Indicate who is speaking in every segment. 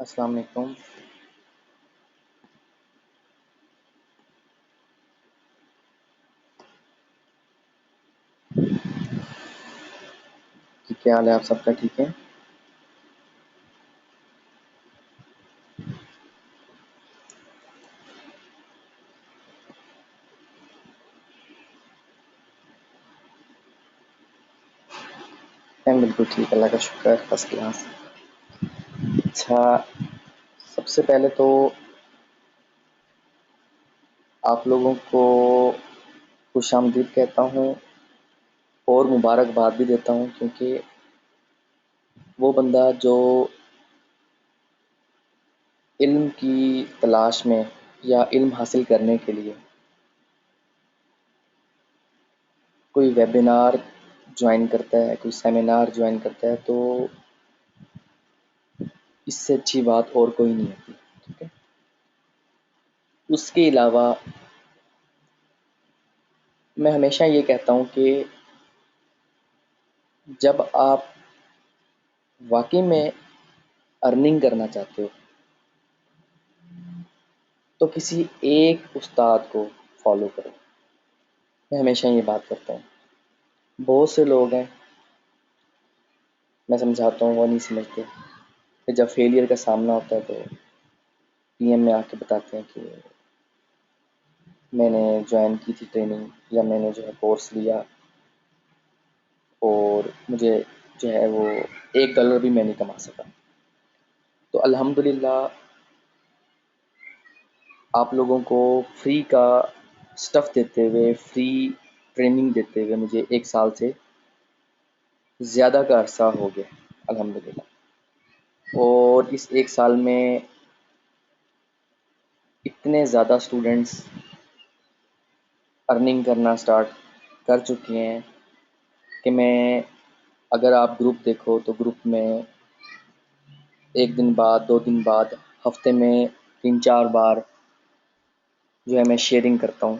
Speaker 1: अस्सलाम वालेकुम। जी, क्या हाल है? आप सबका ठीक है? मैं बिल्कुल ठीक, अल्लाह का शुक्र है, फर्स्ट क्लास। अच्छा, सबसे पहले तो आप लोगों को खुशामदीद कहता हूँ और मुबारकबाद भी देता हूँ, क्योंकि वो बंदा जो इल्म की तलाश में या इल्म हासिल करने के लिए कोई वेबिनार ज्वाइन करता है, कोई सेमिनार ज्वाइन करता है, तो इससे अच्छी बात और कोई नहीं होती। ठीक है। उसके अलावा मैं हमेशा ये कहता हूँ कि जब आप वाकई में अर्निंग करना चाहते हो तो किसी एक उस्ताद को फॉलो करो। मैं हमेशा ये बात करता हूँ। बहुत से लोग हैं, मैं समझाता हूँ वो नहीं समझते। फिर जब फेलियर का सामना होता है तो पीएम में आके बताते हैं कि मैंने ज्वाइन की थी ट्रेनिंग, या मैंने जो है कोर्स लिया और मुझे जो है वो $1 भी मैं नहीं कमा सका। तो अल्हम्दुलिल्लाह आप लोगों को फ्री का स्टफ़ देते हुए, फ्री ट्रेनिंग देते हुए मुझे 1 साल से ज़्यादा का अरसा हो गया अल्हम्दुलिल्लाह। और इस 1 साल में इतने ज़्यादा स्टूडेंट्स अर्निंग करना स्टार्ट कर चुके हैं कि मैं, अगर आप ग्रुप देखो तो ग्रुप में 1 दिन बाद, 2 दिन बाद, हफ्ते में 3-4 बार जो है मैं शेयरिंग करता हूँ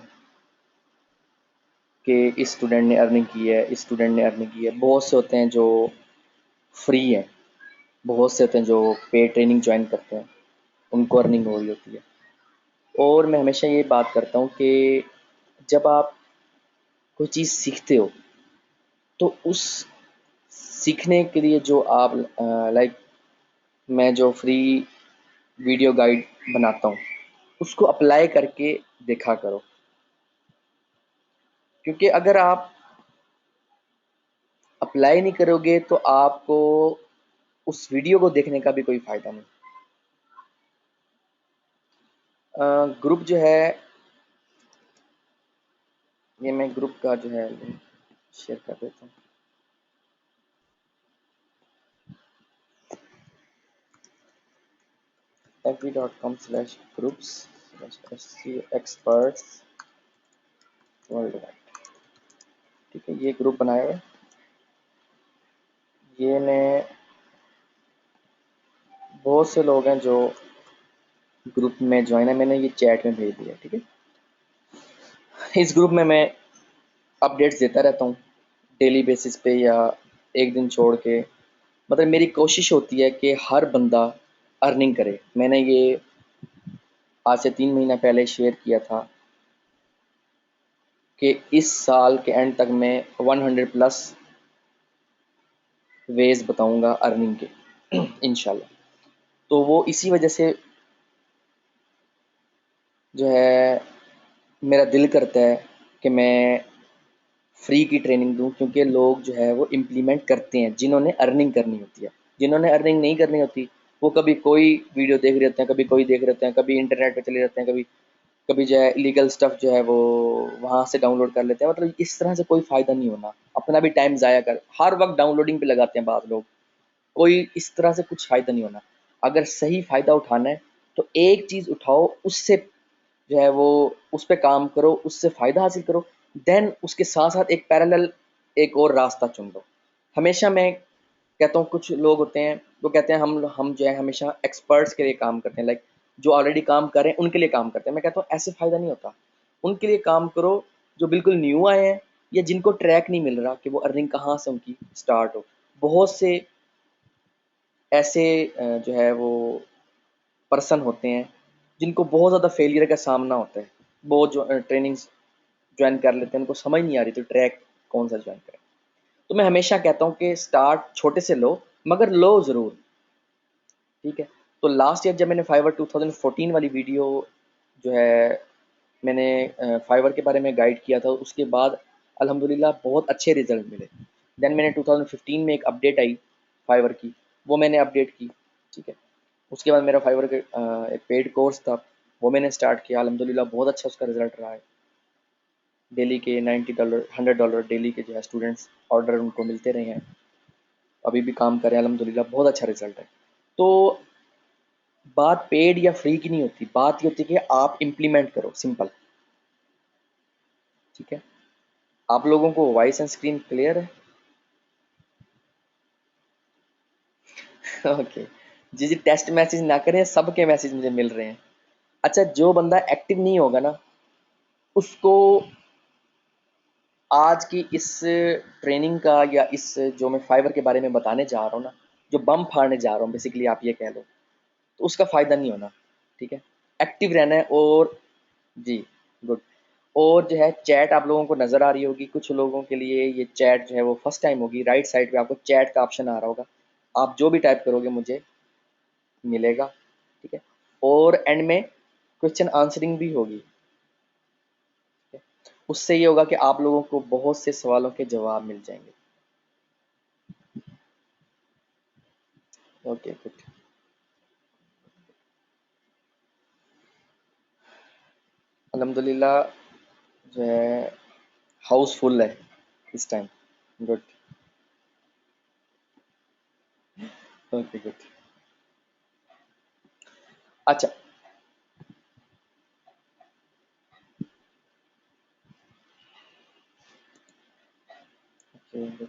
Speaker 1: कि इस स्टूडेंट ने अर्निंग की है, इस स्टूडेंट ने अर्निंग की है। बहुत से होते हैं जो फ्री हैं, बहुत से होते हैं जो पेड ट्रेनिंग ज्वाइन करते हैं, उनको अर्निंग हो रही होती है। और मैं हमेशा ये बात करता हूँ कि जब आप कोई चीज़ सीखते हो तो उस सीखने के लिए जो आप लाइक मैं जो फ्री वीडियो गाइड बनाता हूँ उसको अप्लाई करके देखा करो, क्योंकि अगर आप अप्लाई नहीं करोगे तो आपको उस वीडियो को देखने का भी कोई फ़ायदा नहीं। ग्रुप जो है, ये मैं ग्रुप का जो है लिंक शेयर कर देता हूँ। fb.com/groups/SEO experts worldwide. ठीक है, ये ग्रुप बनाया हुआ है। ये मैं, बहुत से लोग हैं जो ग्रुप में ज्वाइन है, मैंने ये चैट में भेज दिया। ठीक है। इस ग्रुप में मैं अपडेट्स देता रहता हूँ डेली बेसिस पे या 1 दिन छोड़ के। मतलब मेरी कोशिश होती है कि हर बंदा अर्निंग करे। मैंने ये आज से 3 महीना पहले शेयर किया था कि इस साल के एंड तक मैं 100+ वेज बताऊंगा अर्निंग के इंशाल्लाह। तो वो इसी वजह से जो है मेरा दिल करता है कि मैं फ्री की ट्रेनिंग दूं, क्योंकि लोग जो है वो इम्प्लीमेंट करते हैं जिन्होंने अर्निंग करनी होती है। जिन्होंने अर्निंग नहीं करनी होती वो कभी कोई वीडियो देख रहे होते हैं, कभी कोई देख रहे होते हैं, कभी इंटरनेट पे चले जाते हैं, कभी कभी जो है इलीगल स्टफ़ जो है वो वहाँ से डाउनलोड कर लेते हैं। मतलब इस तरह से कोई फ़ायदा नहीं होना, अपना भी टाइम ज़ाया कर, हर वक्त डाउनलोडिंग पे लगाते हैं बाद लोग। कोई इस तरह से कुछ फ़ायदा नहीं होना। अगर सही फ़ायदा उठाना है तो एक चीज़ उठाओ, उससे जो है वो उस पे काम करो, उससे फ़ायदा हासिल करो। देन उसके साथ-साथ एक पैरेलल एक और रास्ता चुन लो। हमेशा मैं कहता हूँ, कुछ लोग होते हैं वो कहते हैं हम जो है हमेशा एक्सपर्ट्स के लिए काम करते हैं, लाइक जो ऑलरेडी काम कर रहे हैं उनके लिए काम करते हैं। मैं कहता हूँ ऐसे फ़ायदा नहीं होता। उनके लिए काम करो जो बिल्कुल न्यू आए हैं या जिनको ट्रैक नहीं मिल रहा कि वो अर्निंग कहाँ से उनकी स्टार्ट हो। बहुत से ऐसे जो है वो पर्सन होते हैं जिनको बहुत ज़्यादा फेलियर का सामना होता है, बहुत जो ट्रेनिंग्स ज्वाइन कर लेते हैं, उनको समझ नहीं आ रही तो ट्रैक कौन सा ज्वाइन करें। तो मैं हमेशा कहता हूँ कि स्टार्ट छोटे से लो, मगर लो ज़रूर, ठीक है। तो लास्ट ईयर जब मैंने फाइवर 2014 वाली वीडियो जो है मैंने फाइवर के बारे में गाइड किया था, उसके बाद अल्हम्दुलिल्लाह बहुत अच्छे रिजल्ट मिले। देन मैंने 2015 में एक अपडेट आई फाइवर की, वो मैंने अपडेट की, ठीक है। उसके बाद मेरा फाइवर के एक पेड कोर्स था, वो मैंने स्टार्ट किया, अल्हम्दुलिल्लाह बहुत अच्छा उसका रिजल्ट रहा है। डेली के $90 $100 डेली के जो है स्टूडेंट्स ऑर्डर उनको मिलते रहे हैं, अभी भी काम कर रहे हैं, अल्हम्दुलिल्लाह बहुत अच्छा रिजल्ट है। तो बात पेड या फ्री की नहीं होती, बात ये होती है कि आप इम्प्लीमेंट करो, सिंपल, ठीक है। आप लोगों को वॉइस एंड स्क्रीन क्लियर है? ओके। जी जी, टेस्ट मैसेज ना करें, सबके मैसेज मुझे मिल रहे हैं। अच्छा, जो बंदा एक्टिव नहीं होगा ना, उसको आज की इस ट्रेनिंग का या इस जो मैं फाइवर के बारे में बताने जा रहा हूँ ना, जो बम फाड़ने जा रहा हूँ बेसिकली, आप ये कह लो, तो उसका फ़ायदा नहीं होना, ठीक है। एक्टिव रहना है। और जी, गुड। और जो है चैट आप लोगों को नज़र आ रही होगी, कुछ लोगों के लिए ये चैट जो है वो फर्स्ट टाइम होगी। राइट साइड पे आपको चैट का ऑप्शन आ रहा होगा, आप जो भी टाइप करोगे मुझे मिलेगा, ठीक है। और एंड में क्वेश्चन आंसरिंग भी होगी, ठीक है। उससे ये होगा कि आप लोगों को बहुत से सवालों के जवाब मिल जाएंगे। Okay, good. अल्हम्दुलिल्लाह जो है हाउसफुल है इस टाइम। गुड। Okay, good. अच्छा। okay,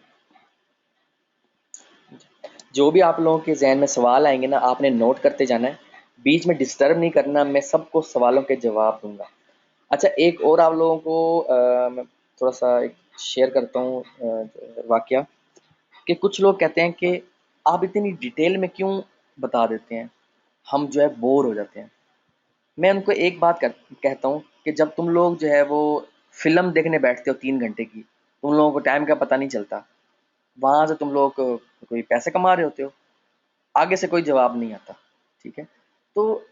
Speaker 1: जो भी आप लोगों के जहन में सवाल आएंगे ना, आपने नोट करते जाना है, बीच में डिस्टर्ब नहीं करना, मैं सबको सवालों के जवाब दूंगा। अच्छा, एक और आप लोगों को मैं थोड़ा सा एक शेयर करता हूँ वाकया, कि कुछ लोग कहते हैं कि आप इतनी डिटेल में क्यों बता देते हैं, हम जो है बोर हो जाते हैं। मैं उनको एक बात कहता हूँ कि जब तुम लोग जो है वो फिल्म देखने बैठते हो 3 घंटे की, तुम लोगों को टाइम का पता नहीं चलता, वहां से तुम लोग कोई पैसे कमा रहे होते हो, आगे से कोई जवाब नहीं आता, ठीक है। तो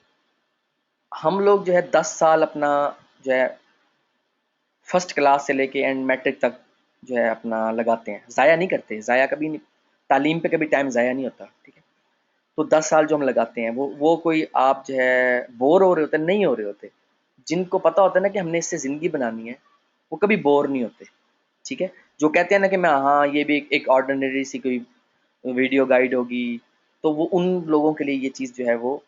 Speaker 1: हम लोग जो है 10 साल अपना जो है फर्स्ट क्लास से लेके एंड मैट्रिक तक जो है अपना लगाते हैं, ज़ाया नहीं करते, ज़ाया कभी नहीं, तालीम पे कभी टाइम ज़ाया नहीं होता, ठीक है। तो 10 साल जो हम लगाते हैं, वो कोई आप जो है बोर हो रहे होते, नहीं हो रहे होते। जिनको पता होता है ना कि हमने इससे ज़िंदगी बनानी है, वो कभी बोर नहीं होते, ठीक है। जो कहते हैं ना कि मैं, हाँ ये भी एक ऑर्डिनरी सी कोई वीडियो गाइड होगी, तो वो उन लोगों के लिए ये चीज़ जो है वो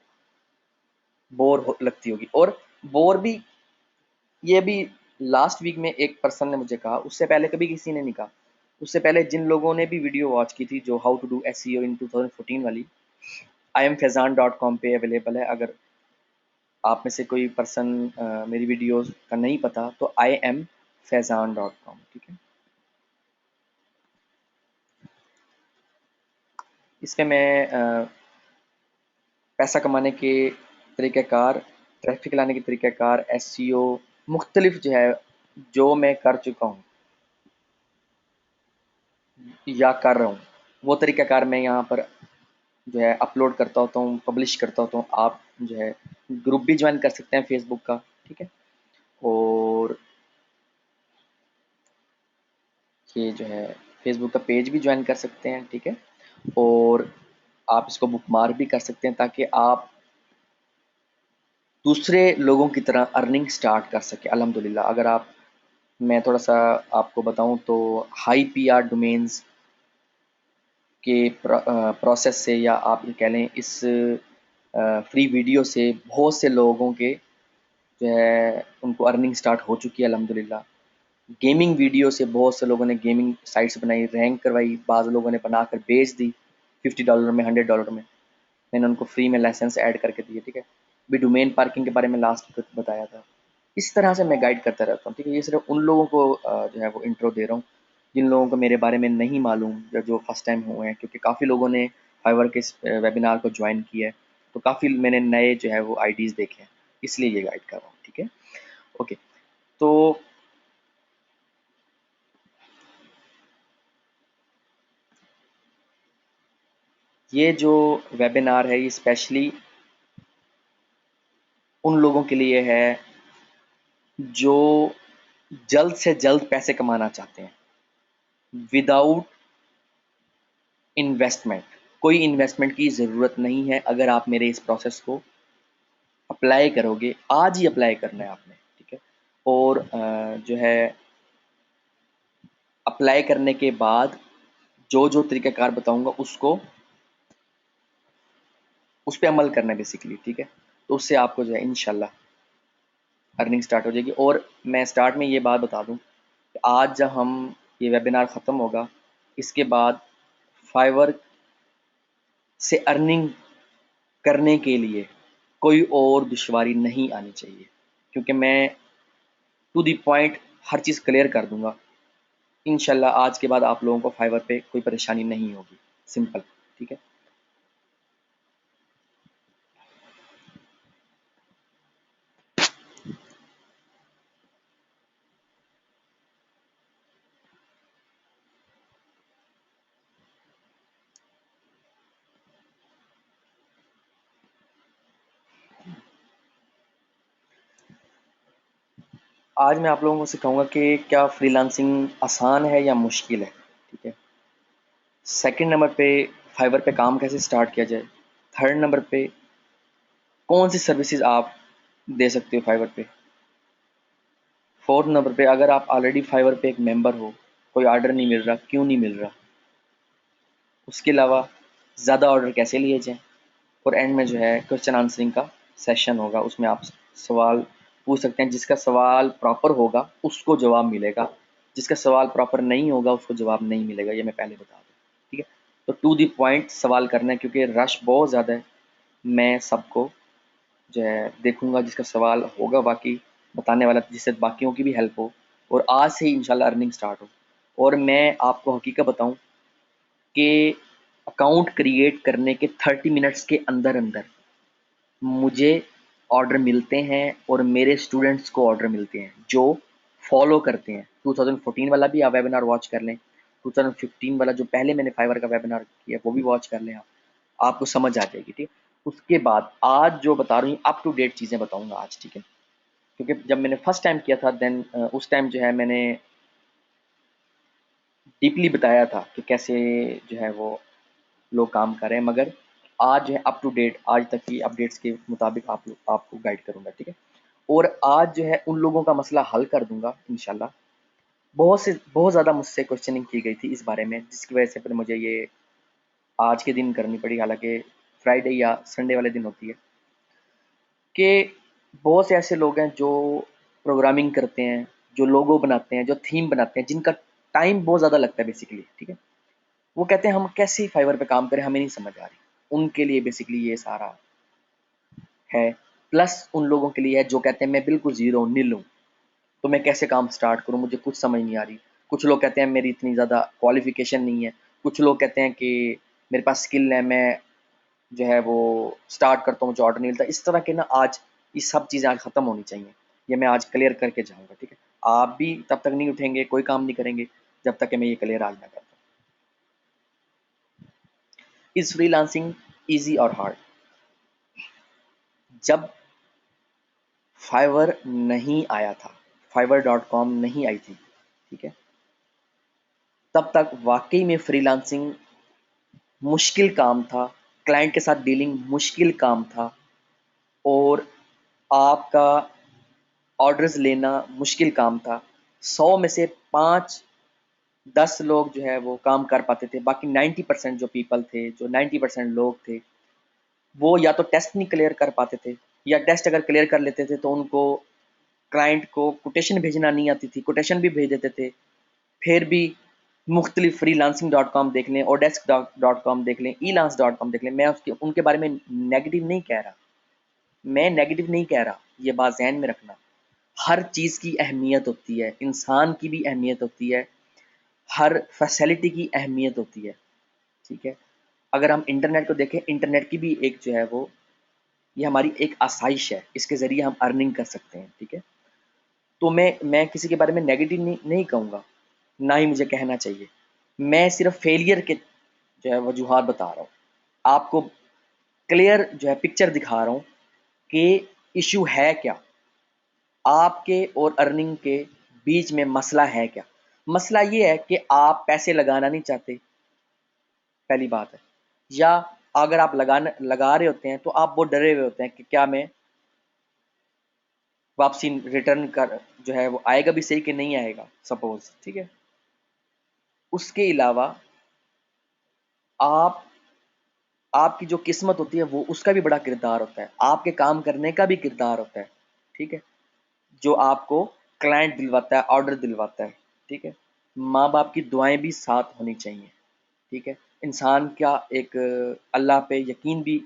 Speaker 1: लगती होगी। और बोर भी, ये भी लास्ट वीक में एक पर्सन ने मुझे कहा, उससे पहले कभी किसी ने नहीं कहा। उससे पहले जिन लोगों ने भी वीडियो वॉच की थी, जो हाउ टू डू एसईओ इन 2014 वाली, IamFaizan.com पे अवेलेबल है। अगर आप में से कोई पर्सन मेरी वीडियोस का नहीं पता, तो IamFaizan.com, ठीक है। इसमें मैं पैसा कमाने के तरीक़ाकार, ट्रैफ़िक लाने के तरीक़ाकार, एसईओ मुख्तलिफ जो है, जो मैं कर चुका हूँ या कर रहा हूँ, वो तरीक़ाकार मैं यहाँ पर जो है अपलोड करता होता हूँ, पब्लिश करता होता हूँ। आप जो है ग्रुप भी ज्वाइन कर सकते हैं फेसबुक का, ठीक है। और ये जो है फेसबुक का पेज भी ज्वाइन कर सकते हैं, ठीक है। और आप इसको बुकमार्क भी कर सकते हैं, ताकि आप दूसरे लोगों की तरह अर्निंग स्टार्ट कर सकें अल्हम्दुलिल्लाह। अगर आप, मैं थोड़ा सा आपको बताऊं तो, हाई पीआर डोमेन्स के प्रोसेस से, या आप ये कह लें इस फ्री वीडियो से, बहुत से लोगों के जो है उनको अर्निंग स्टार्ट हो चुकी है अल्हम्दुलिल्लाह। गेमिंग वीडियो से बहुत से लोगों ने गेमिंग साइट्स बनाई, रैंक करवाई, बाज़ लोगों ने बनाकर बेच दी $50 में, $100 में। मैंने उनको फ्री में लाइसेंस ऐड करके दिए, ठीक है। भी डोमेन पार्किंग के बारे में लास्ट में बताया था। इस तरह से मैं गाइड करता रहता हूँ, ठीक है। ये सिर्फ उन लोगों को जो है वो इंट्रो दे रहा हूँ, जिन लोगों को मेरे बारे में नहीं मालूम, या जो फर्स्ट टाइम हुए हैं, क्योंकि काफ़ी लोगों ने फाइवर के इस वेबिनार को ज्वाइन किया है। तो काफ़ी मैंने नए जो है वो आईडीज़ देखे हैं, इसलिए ये गाइड कर रहा हूँ, ठीक है। ओके, तो ये जो वेबिनार है ये स्पेशली उन लोगों के लिए है जो जल्द से जल्द पैसे कमाना चाहते हैं विदाउट इन्वेस्टमेंट। कोई इन्वेस्टमेंट की ज़रूरत नहीं है। अगर आप मेरे इस प्रोसेस को अप्लाई करोगे, आज ही अप्लाई करना है आपने, ठीक है। और जो है अप्लाई करने के बाद जो जो तरीक़ाकार बताऊंगा उसको उस पर अमल करना है बेसिकली, ठीक है। तो उससे आपको जो है इंशाल्लाह अर्निंग स्टार्ट हो जाएगी। और मैं स्टार्ट में ये बात बता दूं कि आज जब हम ये वेबिनार ख़त्म होगा, इसके बाद फाइवर से अर्निंग करने के लिए कोई और दुश्वारी नहीं आनी चाहिए, क्योंकि मैं टू दी पॉइंट हर चीज़ क्लियर कर दूंगा। इंशाल्लाह आज के बाद आप लोगों को फाइवर पे कोई परेशानी नहीं होगी, सिंपल, ठीक है। आज मैं आप लोगों को सिखाऊंगा कि क्या फ्रीलांसिंग आसान है या मुश्किल है, ठीक है। सेकंड नंबर पे फाइवर पे काम कैसे स्टार्ट किया जाए। थर्ड नंबर पे कौन सी सर्विसेज आप दे सकते हो फाइवर पे। फोर्थ नंबर पे अगर आप ऑलरेडी फाइवर पे एक मेंबर हो, कोई ऑर्डर नहीं मिल रहा, क्यों नहीं मिल रहा। उसके अलावा ज़्यादा ऑर्डर कैसे लिए जाएँ। और एंड में जो है क्वेश्चन आंसरिंग का सेशन होगा, उसमें आप सवाल पूछ सकते हैं। जिसका सवाल प्रॉपर होगा उसको जवाब मिलेगा, जिसका सवाल प्रॉपर नहीं होगा उसको जवाब नहीं मिलेगा, ये मैं पहले बता दूँ, ठीक है। तो टू दी पॉइंट सवाल करना है, क्योंकि रश बहुत ज़्यादा है। मैं सबको जो है देखूंगा जिसका सवाल होगा बाकी बताने वाला, जिससे बाकियों की भी हेल्प हो और आज से ही इंशाल्लाह अर्निंग स्टार्ट हो। और मैं आपको हकीकत बताऊं कि अकाउंट क्रिएट करने के 30 मिनट्स के अंदर अंदर मुझे ऑर्डर मिलते हैं और मेरे स्टूडेंट्स को ऑर्डर मिलते हैं जो फॉलो करते हैं। 2014 वाला भी आप वेबिनार वॉच कर लें, 2015 वाला जो पहले मैंने फाइवर का वेबिनार किया वो भी वॉच कर लें आप, आपको समझ आ जाएगी, ठीक। उसके बाद आज जो बता रही हूँ अप टू डेट चीज़ें बताऊंगा आज, ठीक है। क्योंकि जब मैंने फर्स्ट टाइम किया था देन उस टाइम जो है मैंने डीपली बताया था कि कैसे जो है वो लोग काम कर रहे हैं, मगर आज जो है अप टू डेट आज तक की अपडेट्स के मुताबिक आपको गाइड करूंगा, ठीक है। और आज जो है उन लोगों का मसला हल कर दूंगा इंशाल्लाह। बहुत ज़्यादा मुझसे क्वेश्चनिंग की गई थी इस बारे में, जिसकी वजह से फिर मुझे ये आज के दिन करनी पड़ी, हालांकि फ्राइडे या संडे वाले दिन होती है। कि बहुत से ऐसे लोग हैं जो प्रोग्रामिंग करते हैं, जो लोगो बनाते हैं, जो थीम बनाते हैं, जिनका टाइम बहुत ज़्यादा लगता है बेसिकली, ठीक है। वो कहते हैं हम कैसे फाइवर पे काम करें, हमें नहीं समझ आ रही। उनके लिए बेसिकली ये सारा है। प्लस उन लोगों के लिए है जो कहते हैं मैं बिल्कुल ज़ीरो नील हूँ, तो मैं कैसे काम स्टार्ट करूँ, मुझे कुछ समझ नहीं आ रही। कुछ लोग कहते हैं मेरी इतनी ज़्यादा क्वालिफिकेशन नहीं है। कुछ लोग कहते हैं कि मेरे पास स्किल है, मैं जो है वो स्टार्ट करता हूँ, मुझे ऑर्डर नहीं मिलता। इस तरह के ना आज ये सब चीज़ें आज ख़त्म होनी चाहिए। ये मैं आज क्लियर करके जाऊँगा, ठीक है। आप भी तब तक नहीं उठेंगे, कोई काम नहीं करेंगे जब तक कि मैं ये क्लियर आज ना करता। इज़ फ्रीलांसिंग ईजी और हार्ड। जब फाइवर नहीं आया था, fiverr.com नहीं आई थी, ठीक है, तब तक वाकई में फ्रीलांसिंग मुश्किल काम था। क्लाइंट के साथ डीलिंग मुश्किल काम था और आपका ऑर्डर्स लेना मुश्किल काम था। 100 में से 5-10 लोग जो है वो काम कर पाते थे। बाकी 90% जो पीपल थे, जो 90% लोग थे, वो या तो टेस्ट नहीं क्लियर कर पाते थे, या टेस्ट अगर क्लियर कर लेते थे तो उनको क्लाइंट को कोटेशन भेजना नहीं आती थी। कोटेशन भी भेज देते थे, फिर भी मुख्तलिफ freelancing.com देख लें, odesk.com देख लें, elance.com देख लें। मैं उसके उनके बारे में नेगेटिव नहीं कह रहा, मैं नेगेटिव नहीं कह रहा, ये बात ज़हन में रखना। हर चीज़ की अहमियत होती है, इंसान की भी अहमियत होती है, हर फैसिलिटी की अहमियत होती है, ठीक है। अगर हम इंटरनेट को देखें, इंटरनेट की भी एक जो है वो ये हमारी एक आसाइश है, इसके ज़रिए हम अर्निंग कर सकते हैं, ठीक है। तो मैं किसी के बारे में नेगेटिव नहीं कहूँगा, ना ही मुझे कहना चाहिए। मैं सिर्फ फेलियर के जो है वजूहात बता रहा हूँ, आपको क्लियर जो है पिक्चर दिखा रहा हूँ कि इशू है क्या, आपके और अर्निंग के बीच में मसला है क्या। मसला ये है कि आप पैसे लगाना नहीं चाहते, पहली बात है, या अगर आप लगा रहे होते हैं तो आप बहुत डरे हुए होते हैं कि क्या मैं वापसी रिटर्न कर जो है वो आएगा भी सही कि नहीं आएगा, सपोज, ठीक है। उसके अलावा आप आपकी जो किस्मत होती है वो उसका भी बड़ा किरदार होता है, आपके काम करने का भी किरदार होता है, ठीक है, जो आपको क्लाइंट दिलवाता है, ऑर्डर दिलवाता है, ठीक है। माँ बाप की दुआएं भी साथ होनी चाहिए, ठीक है। इंसान का एक अल्लाह पे यकीन भी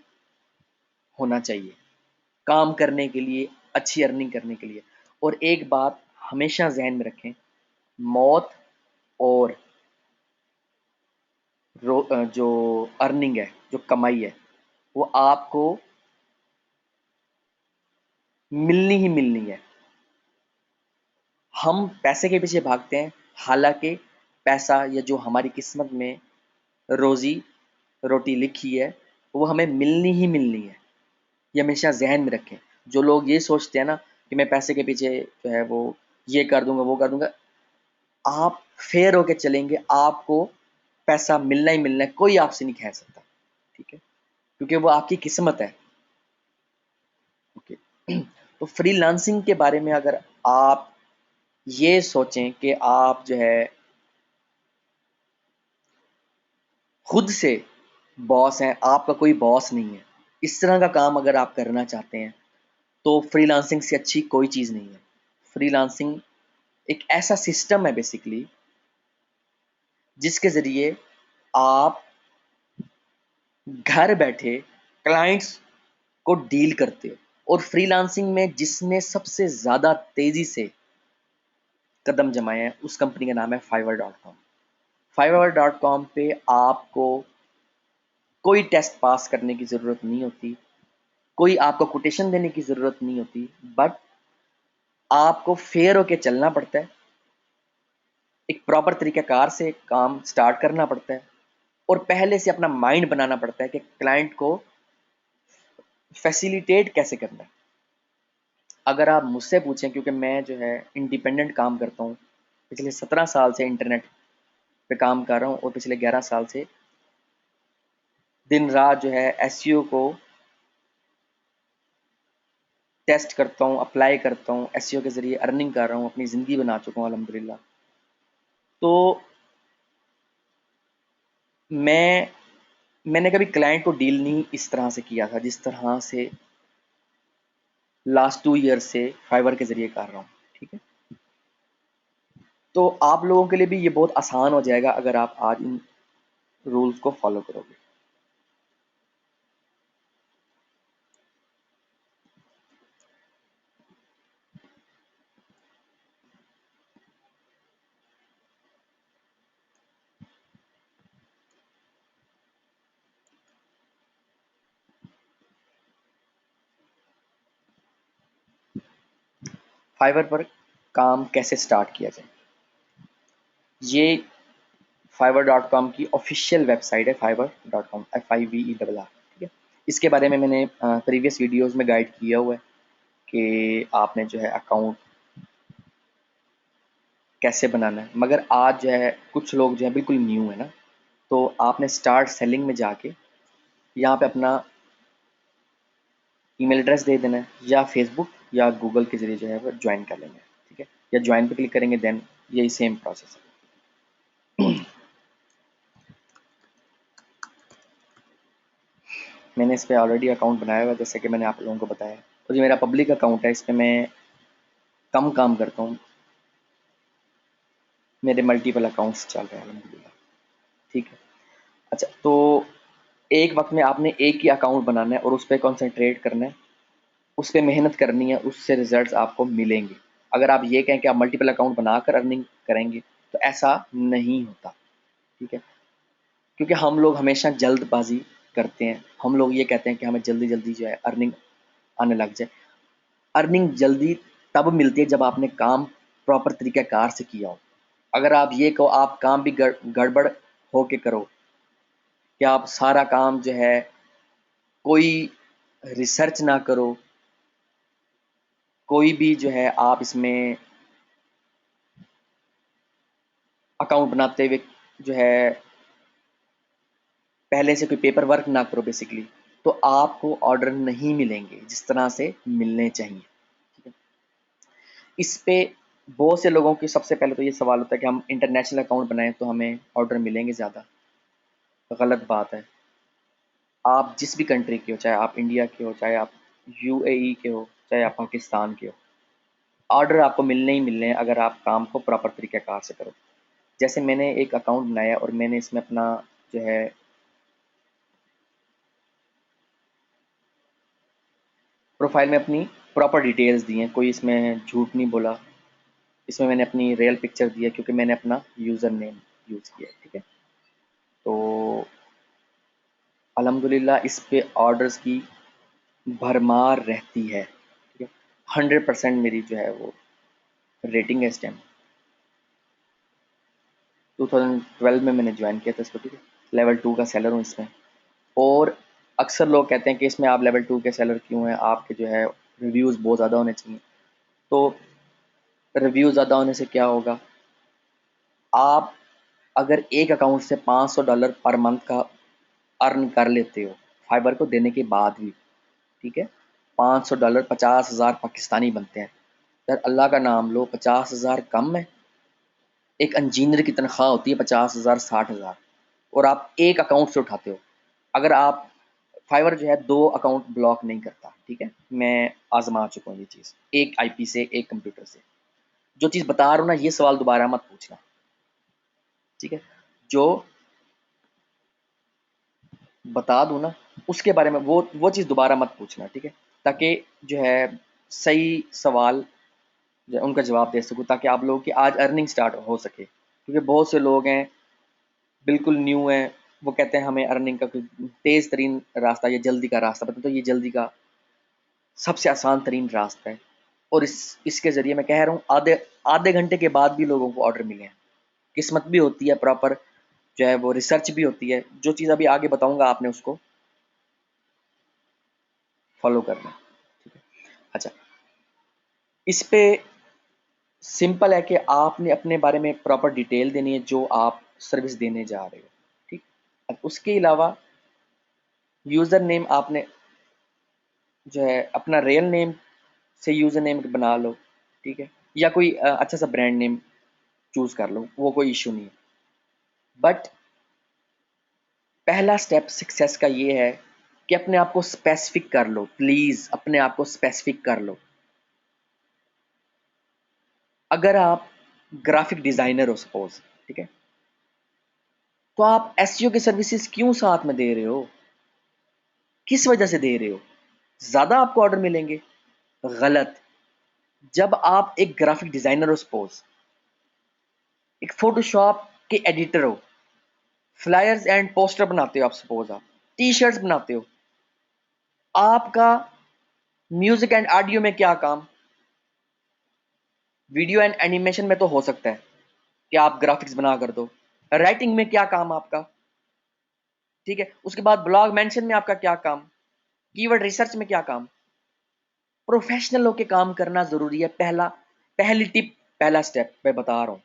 Speaker 1: होना चाहिए काम करने के लिए, अच्छी अर्निंग करने के लिए। और एक बात हमेशा जहन में रखें, मौत और जो अर्निंग है, जो कमाई है, वो आपको मिलनी ही मिलनी है। हम पैसे के पीछे भागते हैं, हालांकि पैसा या जो हमारी किस्मत में रोजी रोटी लिखी है वो हमें मिलनी ही मिलनी है, ये हमेशा जहन में रखें। जो लोग ये सोचते हैं ना कि मैं पैसे के पीछे जो है वो ये कर दूंगा वो कर दूंगा, आप फेयर होके चलेंगे, आपको पैसा मिलना ही मिलना है, कोई आपसे नहीं कह सकता, ठीक है, क्योंकि वो आपकी किस्मत है। ओके। तो फ्रीलांसिंग के बारे में अगर आप ये सोचें कि आप जो है खुद से बॉस हैं, आपका कोई बॉस नहीं है, इस तरह का काम अगर आप करना चाहते हैं तो फ्रीलांसिंग से अच्छी कोई चीज़ नहीं है। फ्रीलांसिंग एक ऐसा सिस्टम है बेसिकली जिसके ज़रिए आप घर बैठे क्लाइंट्स को डील करते हो। और फ्रीलांसिंग में जिसने सबसे ज़्यादा तेज़ी से कदम जमाए हैं उस कंपनी का नाम है fiverr.com। fiverr.com पे आपको कोई टेस्ट पास करने की ज़रूरत नहीं होती, कोई आपको कोटेशन देने की ज़रूरत नहीं होती, बट आपको फेयर होके चलना पड़ता है, एक प्रॉपर तरीक़ाकार से काम स्टार्ट करना पड़ता है, और पहले से अपना माइंड बनाना पड़ता है कि क्लाइंट को फैसिलिटेट कैसे करना है। अगर आप मुझसे पूछें, क्योंकि मैं जो है इंडिपेंडेंट काम करता हूँ, पिछले 17 साल से इंटरनेट पे काम कर रहा हूँ, और पिछले 11 साल से दिन रात जो है एसईओ को टेस्ट करता हूँ, अप्लाई करता हूँ, एसईओ के ज़रिए अर्निंग कर रहा हूँ, अपनी ज़िंदगी बना चुका हूँ अल्हम्दुलिल्लाह। तो मैंने कभी क्लाइंट को डील नहीं इस तरह से किया था जिस तरह से लास्ट 2 ईयर से फाइवर के ज़रिए कर रहा हूँ, ठीक है। तो आप लोगों के लिए भी ये बहुत आसान हो जाएगा अगर आप आज इन रूल्स को फॉलो करोगे। फाइवर पर काम कैसे स्टार्ट किया जाए, ये fiverr.com की ऑफिशियल वेबसाइट है, fiverr.com, FIVERR, ठीक है। इसके बारे में मैंने प्रीवियस वीडियोस में गाइड किया हुआ है कि आपने जो है अकाउंट कैसे बनाना है, मगर आज जो है कुछ लोग जो है बिल्कुल न्यू है ना, तो आपने स्टार्ट सेलिंग में जाके यहाँ पे अपना ईमेल एड्रेस दे देना है, या फेसबुक या गूगल के ज़रिए जो है वो ज्वाइन कर लेंगे, ठीक है, या ज्वाइन पे क्लिक करेंगे, देन यही सेम प्रोसेस है। मैंने इस पर ऑलरेडी अकाउंट बनाया हुआ है, जैसे कि मैंने आप लोगों को बताया, और ये मेरा पब्लिक अकाउंट है, इस पर मैं कम काम करता हूँ, मेरे मल्टीपल अकाउंट्स चल रहे हैं अल्हम्दुलिल्लाह, ठीक है। अच्छा, तो एक वक्त में आपने एक ही अकाउंट बनाना है और उस पर कॉन्सेंट्रेट करना है, उस पर मेहनत करनी है, उससे रिजल्ट्स आपको मिलेंगे। अगर आप ये कहें कि आप मल्टीपल अकाउंट बनाकर अर्निंग करेंगे तो ऐसा नहीं होता, ठीक है, क्योंकि हम लोग हमेशा जल्दबाजी करते हैं, हम लोग ये कहते हैं कि हमें जल्दी जल्दी जो है अर्निंग आने लग जाए। अर्निंग जल्दी तब मिलती है जब आपने काम प्रॉपर तरीक़ाकार से किया हो। अगर आप ये कहो आप काम भी गड़बड़ हो के करो, कि आप सारा काम जो है कोई रिसर्च ना करो, कोई भी जो है आप इसमें अकाउंट बनाते हुए जो है पहले से कोई पेपर वर्क ना करो बेसिकली, तो आपको ऑर्डर नहीं मिलेंगे जिस तरह से मिलने चाहिए। ठीक है, इस पे बहुत से लोगों के सबसे पहले तो ये सवाल होता है कि हम इंटरनेशनल अकाउंट बनाएं तो हमें ऑर्डर मिलेंगे ज़्यादा। गलत बात है। आप जिस भी कंट्री के हो, चाहे आप इंडिया के हो, चाहे आप यूएई के हो, चाहे आप पाकिस्तान के हो, ऑर्डर आपको मिलने ही मिलने हैं अगर आप काम को प्रॉपर तरीक़ाकार से करो। जैसे मैंने एक अकाउंट बनाया और मैंने इसमें अपना जो है प्रोफाइल में अपनी प्रॉपर डिटेल्स दी हैं, कोई इसमें झूठ नहीं बोला। इसमें मैंने अपनी रियल पिक्चर दी है क्योंकि मैंने अपना यूज़र नेम यूज़ किया है। ठीक है, तो अल्हम्दुलिल्लाह इस पे ऑर्डर्स की भरमार रहती है। ठीक है, 100% मेरी जो है वो रेटिंग है इस टाइम। 2012 में मैंने ज्वाइन किया था इसको। ठीक है, लेवल 2 का सेलर हूँ इसमें। और अक्सर लोग कहते हैं कि इसमें आप लेवल 2 के सेलर क्यों हैं, आपके जो है रिव्यूज़ बहुत ज़्यादा होने चाहिए। तो रिव्यू ज़्यादा होने से क्या होगा, आप अगर एक अकाउंट से $500 पर मंथ का अर्न कर लेते हो फाइबर को देने के बाद भी, ठीक है, $500 50,000 पाकिस्तानी बनते हैं। यार अल्लाह का नाम लो, 50,000 कम है? एक इंजीनियर की तनख्वाह होती है 50,000 60,000 और आप एक अकाउंट से उठाते हो। अगर आप फाइवर जो है 2 अकाउंट ब्लॉक नहीं करता। ठीक है, मैं आजमा चुका हूँ ये चीज़, एक आईपी से एक कंप्यूटर से। जो चीज़ बता रहा हूँ ना ये सवाल दोबारा मत पूछना। ठीक है, जो बता दूँ ना उसके बारे में वो चीज़ दोबारा मत पूछना। ठीक है, ताकि जो है सही सवाल जो है उनका जवाब दे सकूँ, ताकि आप लोगों की आज अर्निंग स्टार्ट हो सके। क्योंकि बहुत से लोग हैं बिल्कुल न्यू हैं, वो कहते हैं हमें अर्निंग का कोई तेज़ तरीन रास्ता या जल्दी का रास्ता बताओ, तो ये जल्दी का सबसे आसान तरीन रास्ता है। और इसके ज़रिए मैं कह रहा हूँ आधे आधे घंटे के बाद भी लोगों को ऑर्डर मिले हैं। किस्मत भी होती है प्रॉपर, जो है वो रिसर्च भी होती है। जो चीज़ अभी आगे बताऊँगा आपने उसको फॉलो करना है। ठीक है, अच्छा, इस पे सिंपल है कि आपने अपने बारे में प्रॉपर डिटेल देनी है जो आप सर्विस देने जा रहे हो। ठीक, अब उसके अलावा यूज़र नेम आपने जो है अपना रियल नेम से यूज़र नेम बना लो। ठीक है, या कोई अच्छा सा ब्रांड नेम चूज़ कर लो, वो कोई इशू नहीं है। बट पहला स्टेप सक्सेस का ये है कि अपने आप को स्पेसिफिक कर लो। प्लीज़ अपने आप को स्पेसिफिक कर लो। अगर आप ग्राफिक डिज़ाइनर हो सपोज़, ठीक है, तो आप एसईओ की सर्विसेज क्यों साथ में दे रहे हो? किस वजह से दे रहे हो? ज़्यादा आपको ऑर्डर मिलेंगे? गलत। जब आप एक ग्राफिक डिज़ाइनर हो सपोज़, एक फ़ोटोशॉप के एडिटर हो, फ्लायर्स एंड पोस्टर बनाते हो आप सपोज़, आप टी-शर्ट्स बनाते हो, आपका म्यूज़िक एंड ऑडियो में क्या काम? वीडियो एंड एनिमेशन में तो हो सकता है कि आप ग्राफिक्स बना कर दो। राइटिंग में क्या काम आपका? ठीक है, उसके बाद ब्लॉग मेंशन में आपका क्या काम? कीवर्ड रिसर्च में क्या काम? प्रोफेशनल होके काम करना ज़रूरी है। पहली टिप, पहला स्टेप मैं बता रहा हूँ।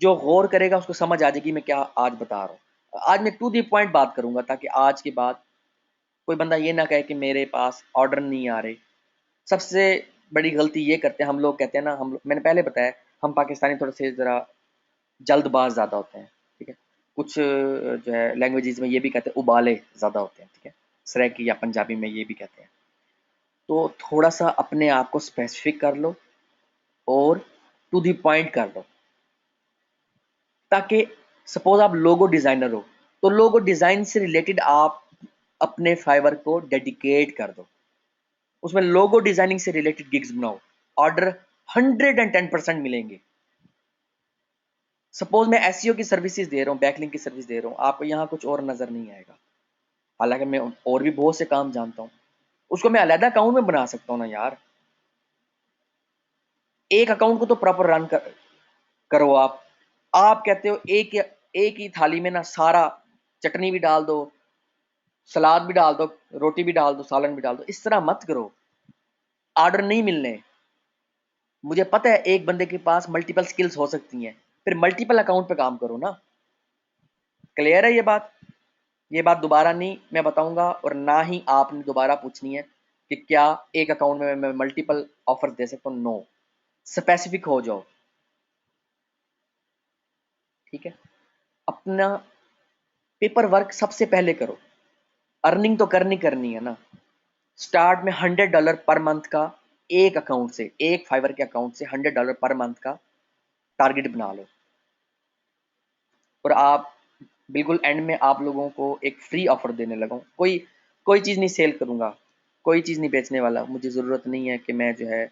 Speaker 1: जो गौर करेगा उसको समझ आ जाएगी मैं क्या आज बता रहा हूँ। आज मैं टू द पॉइंट बात करूँगा ताकि आज के बाद कोई बंदा ये ना कहे कि मेरे पास ऑर्डर नहीं आ रहे। सबसे बड़ी गलती ये करते हैं हम लोग, कहते हैं ना, मैंने पहले बताया हम पाकिस्तानी थोड़े से ज़रा जल्दबाज ज़्यादा होते हैं। ठीक है, कुछ जो है लैंग्वेजेस में ये भी कहते हैं उबाले ज़्यादा होते हैं। ठीक है, सराइकी या पंजाबी में ये भी कहते हैं। तो थोड़ा सा अपने आप को स्पेसिफिक कर लो और टू द पॉइंट कर लो, ताकि सपोज आप लोगो डिज़ाइनर हो तो लोगो डिज़ाइन से रिलेटेड आप अपने फाइवर को डेडिकेट कर दो, उसमें लोगो डिज़ाइनिंग से रिलेटेड गिग्स बनाओ, ऑर्डर 110% मिलेंगे। सपोज मैं एसईओ की सर्विसेज दे रहा हूँ, बैकलिंक की सर्विस दे रहा हूँ, आपको यहाँ कुछ और नज़र नहीं आएगा। हालांकि मैं और भी बहुत से काम जानता हूँ उसको मैं अलग अकाउंट में बना सकता हूँ ना यार। एक अकाउंट को तो प्रॉपर रन करो आप कहते हो एक ही थाली में ना सारा, चटनी भी डाल दो, सलाद भी डाल दो, रोटी भी डाल दो, सालन भी डाल दो। इस तरह मत करो, ऑर्डर नहीं मिलने। मुझे पता है एक बंदे के पास मल्टीपल स्किल्स हो सकती हैं, फिर मल्टीपल अकाउंट पे काम करो ना। क्लियर है ये बात? ये बात दोबारा नहीं मैं बताऊंगा, और ना ही आपने दोबारा पूछनी है कि क्या एक अकाउंट में मैं मल्टीपल ऑफर दे सकता हूँ। नो, स्पेसिफिक हो जाओ। ठीक है, अपना पेपर वर्क सबसे पहले करो। अर्निंग तो करनी करनी है ना। स्टार्ट में $100 पर मंथ का, एक अकाउंट से, एक फाइवर के अकाउंट से $100 पर मंथ का टारगेट बना लो। और आप बिल्कुल एंड में आप लोगों को एक फ्री ऑफर देने लगा हूँ। कोई कोई चीज़ नहीं सेल करूँगा, कोई चीज़ नहीं बेचने वाला। मुझे ज़रूरत नहीं है कि मैं जो है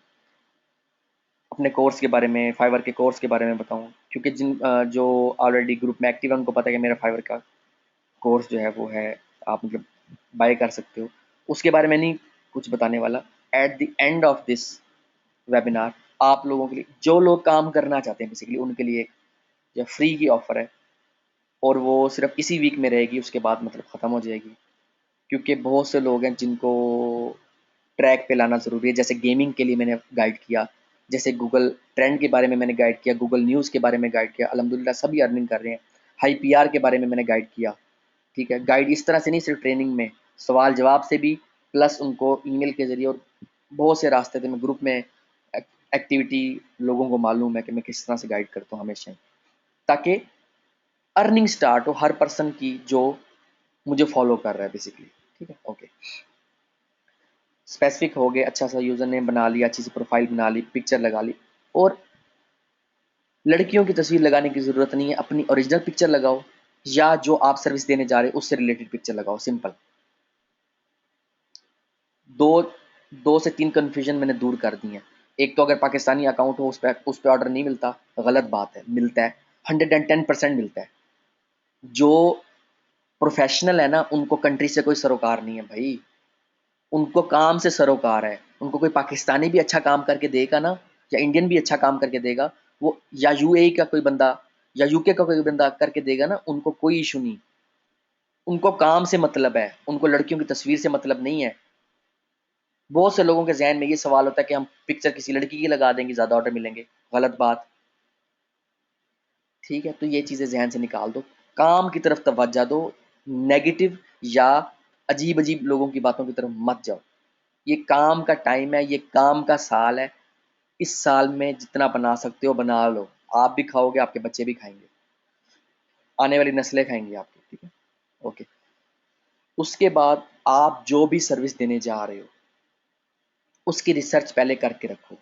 Speaker 1: अपने कोर्स के बारे में, फाइवर के कोर्स के बारे में बताऊँ, क्योंकि जो ऑलरेडी ग्रुप में एक्टिव है उनको पता है कि मेरा फाइवर का कोर्स जो है वो है, आप मतलब बाय कर सकते हो। उसके बारे में नहीं कुछ बताने वाला। At the end of this webinar आप लोगों के लिए, जो लोग काम करना चाहते हैं बेसिकली उनके लिए एक जो फ्री की ऑफ़र है, और वो सिर्फ इसी वीक में रहेगी, उसके बाद मतलब ख़त्म हो जाएगी। क्योंकि बहुत से लोग हैं जिनको ट्रैक पे लाना ज़रूरी है। जैसे गेमिंग के लिए मैंने गाइड किया, जैसे गूगल ट्रेंड के बारे में मैंने गाइड किया, गूगल न्यूज़ के बारे में गाइड किया, अल्हम्दुलिल्लाह सभी अर्निंग कर रहे हैं। हाई पीआर के बारे में मैंने गाइड किया। ठीक है, गाइड इस तरह से नहीं, सिर्फ ट्रेनिंग में, सवाल जवाब से भी, प्लस उनको ईमेल के ज़रिए, और बहुत से रास्ते थे। मैं ग्रुप में एक्टिविटी, लोगों को मालूम है कि मैं किस तरह से गाइड करता हूँ हमेशा ही, ताकि अर्निंग स्टार्ट हो हर पर्सन की जो मुझे फॉलो कर रहा है बेसिकली। ठीक है, ओके। स्पेसिफिक हो गए, अच्छा सा यूज़र नेम बना लिया, अच्छी सी प्रोफाइल बना ली, पिक्चर लगा ली। और लड़कियों की तस्वीर लगाने की ज़रूरत नहीं है, अपनी ओरिजिनल पिक्चर लगाओ, या जो आप सर्विस देने जा रहे हो उससे रिलेटेड पिक्चर लगाओ, सिंपल। दो दो से तीन कन्फ्यूजन मैंने दूर कर दी हैं। एक तो अगर पाकिस्तानी अकाउंट हो उस पर ऑर्डर नहीं मिलता, गलत बात है, मिलता है, 110% मिलता है। जो प्रोफेशनल है ना, उनको कंट्री से कोई सरोकार नहीं है भाई, उनको काम से सरोकार है। उनको कोई पाकिस्तानी भी अच्छा काम करके देगा ना, या इंडियन भी अच्छा काम करके देगा, वो या यूएई का कोई बंदा या यूके का कोई बंदा करके देगा ना, उनको कोई इशू नहीं। उनको काम से मतलब है, उनको लड़कियों की तस्वीर से मतलब नहीं है। बहुत से लोगों के जहन में ये सवाल होता है कि हम पिक्चर किसी लड़की की लगा देंगे, ज़्यादा ऑर्डर मिलेंगे। गलत बात। ठीक है, तो ये चीज़ें जहन से निकाल दो, काम की तरफ तवज्जो दो। नेगेटिव या अजीब अजीब लोगों की बातों की तरफ मत जाओ। ये काम का टाइम है, ये काम का साल है। इस साल में जितना बना सकते हो बना लो। आप भी खाओगे, आपके बच्चे भी खाएंगे, आने वाली नस्लें खाएंगी आपकी। ठीक है, ओके। उसके बाद आप जो भी सर्विस देने जा रहे हो उसकी रिसर्च पहले करके रखो।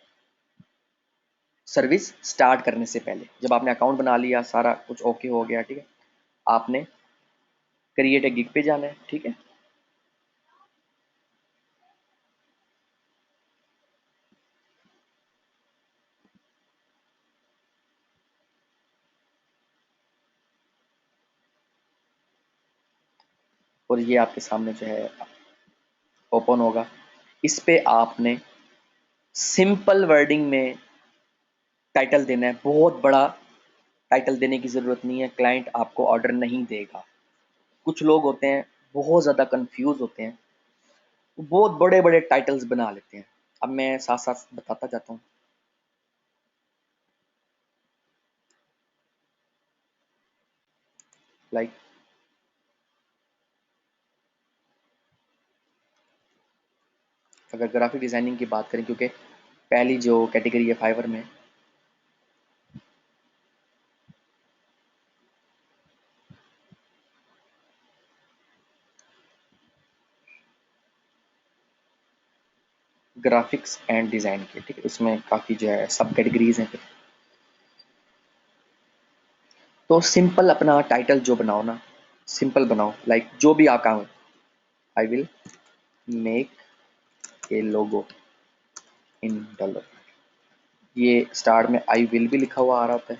Speaker 1: सर्विस स्टार्ट करने से पहले, जब आपने अकाउंट बना लिया, सारा कुछ ओके हो गया, ठीक है, आपने क्रिएट ए गिग पे जाना है। ठीक है, और ये आपके सामने जो है ओपन होगा। इस पे आपने सिंपल वर्डिंग में टाइटल देना है। बहुत बड़ा टाइटल देने की ज़रूरत नहीं है, क्लाइंट आपको ऑर्डर नहीं देगा। कुछ लोग होते हैं बहुत ज़्यादा कंफ्यूज होते हैं, बहुत बड़े बड़े टाइटल्स बना लेते हैं। अब मैं साथ साथ बताता जाता हूँ। लाइक अगर ग्राफिक डिज़ाइनिंग की बात करें, क्योंकि पहली जो कैटेगरी है फाइवर में, ग्राफिक्स एंड डिज़ाइन की, ठीक है, उसमें काफ़ी जो है सब कैटेगरीज हैं। तो सिंपल अपना टाइटल जो बनाओ ना, सिंपल बनाओ। लाइक जो भी आपका हो, I will make a logo in dollar. ये स्टार्ट में आई विल भी लिखा हुआ आ रहा होता है,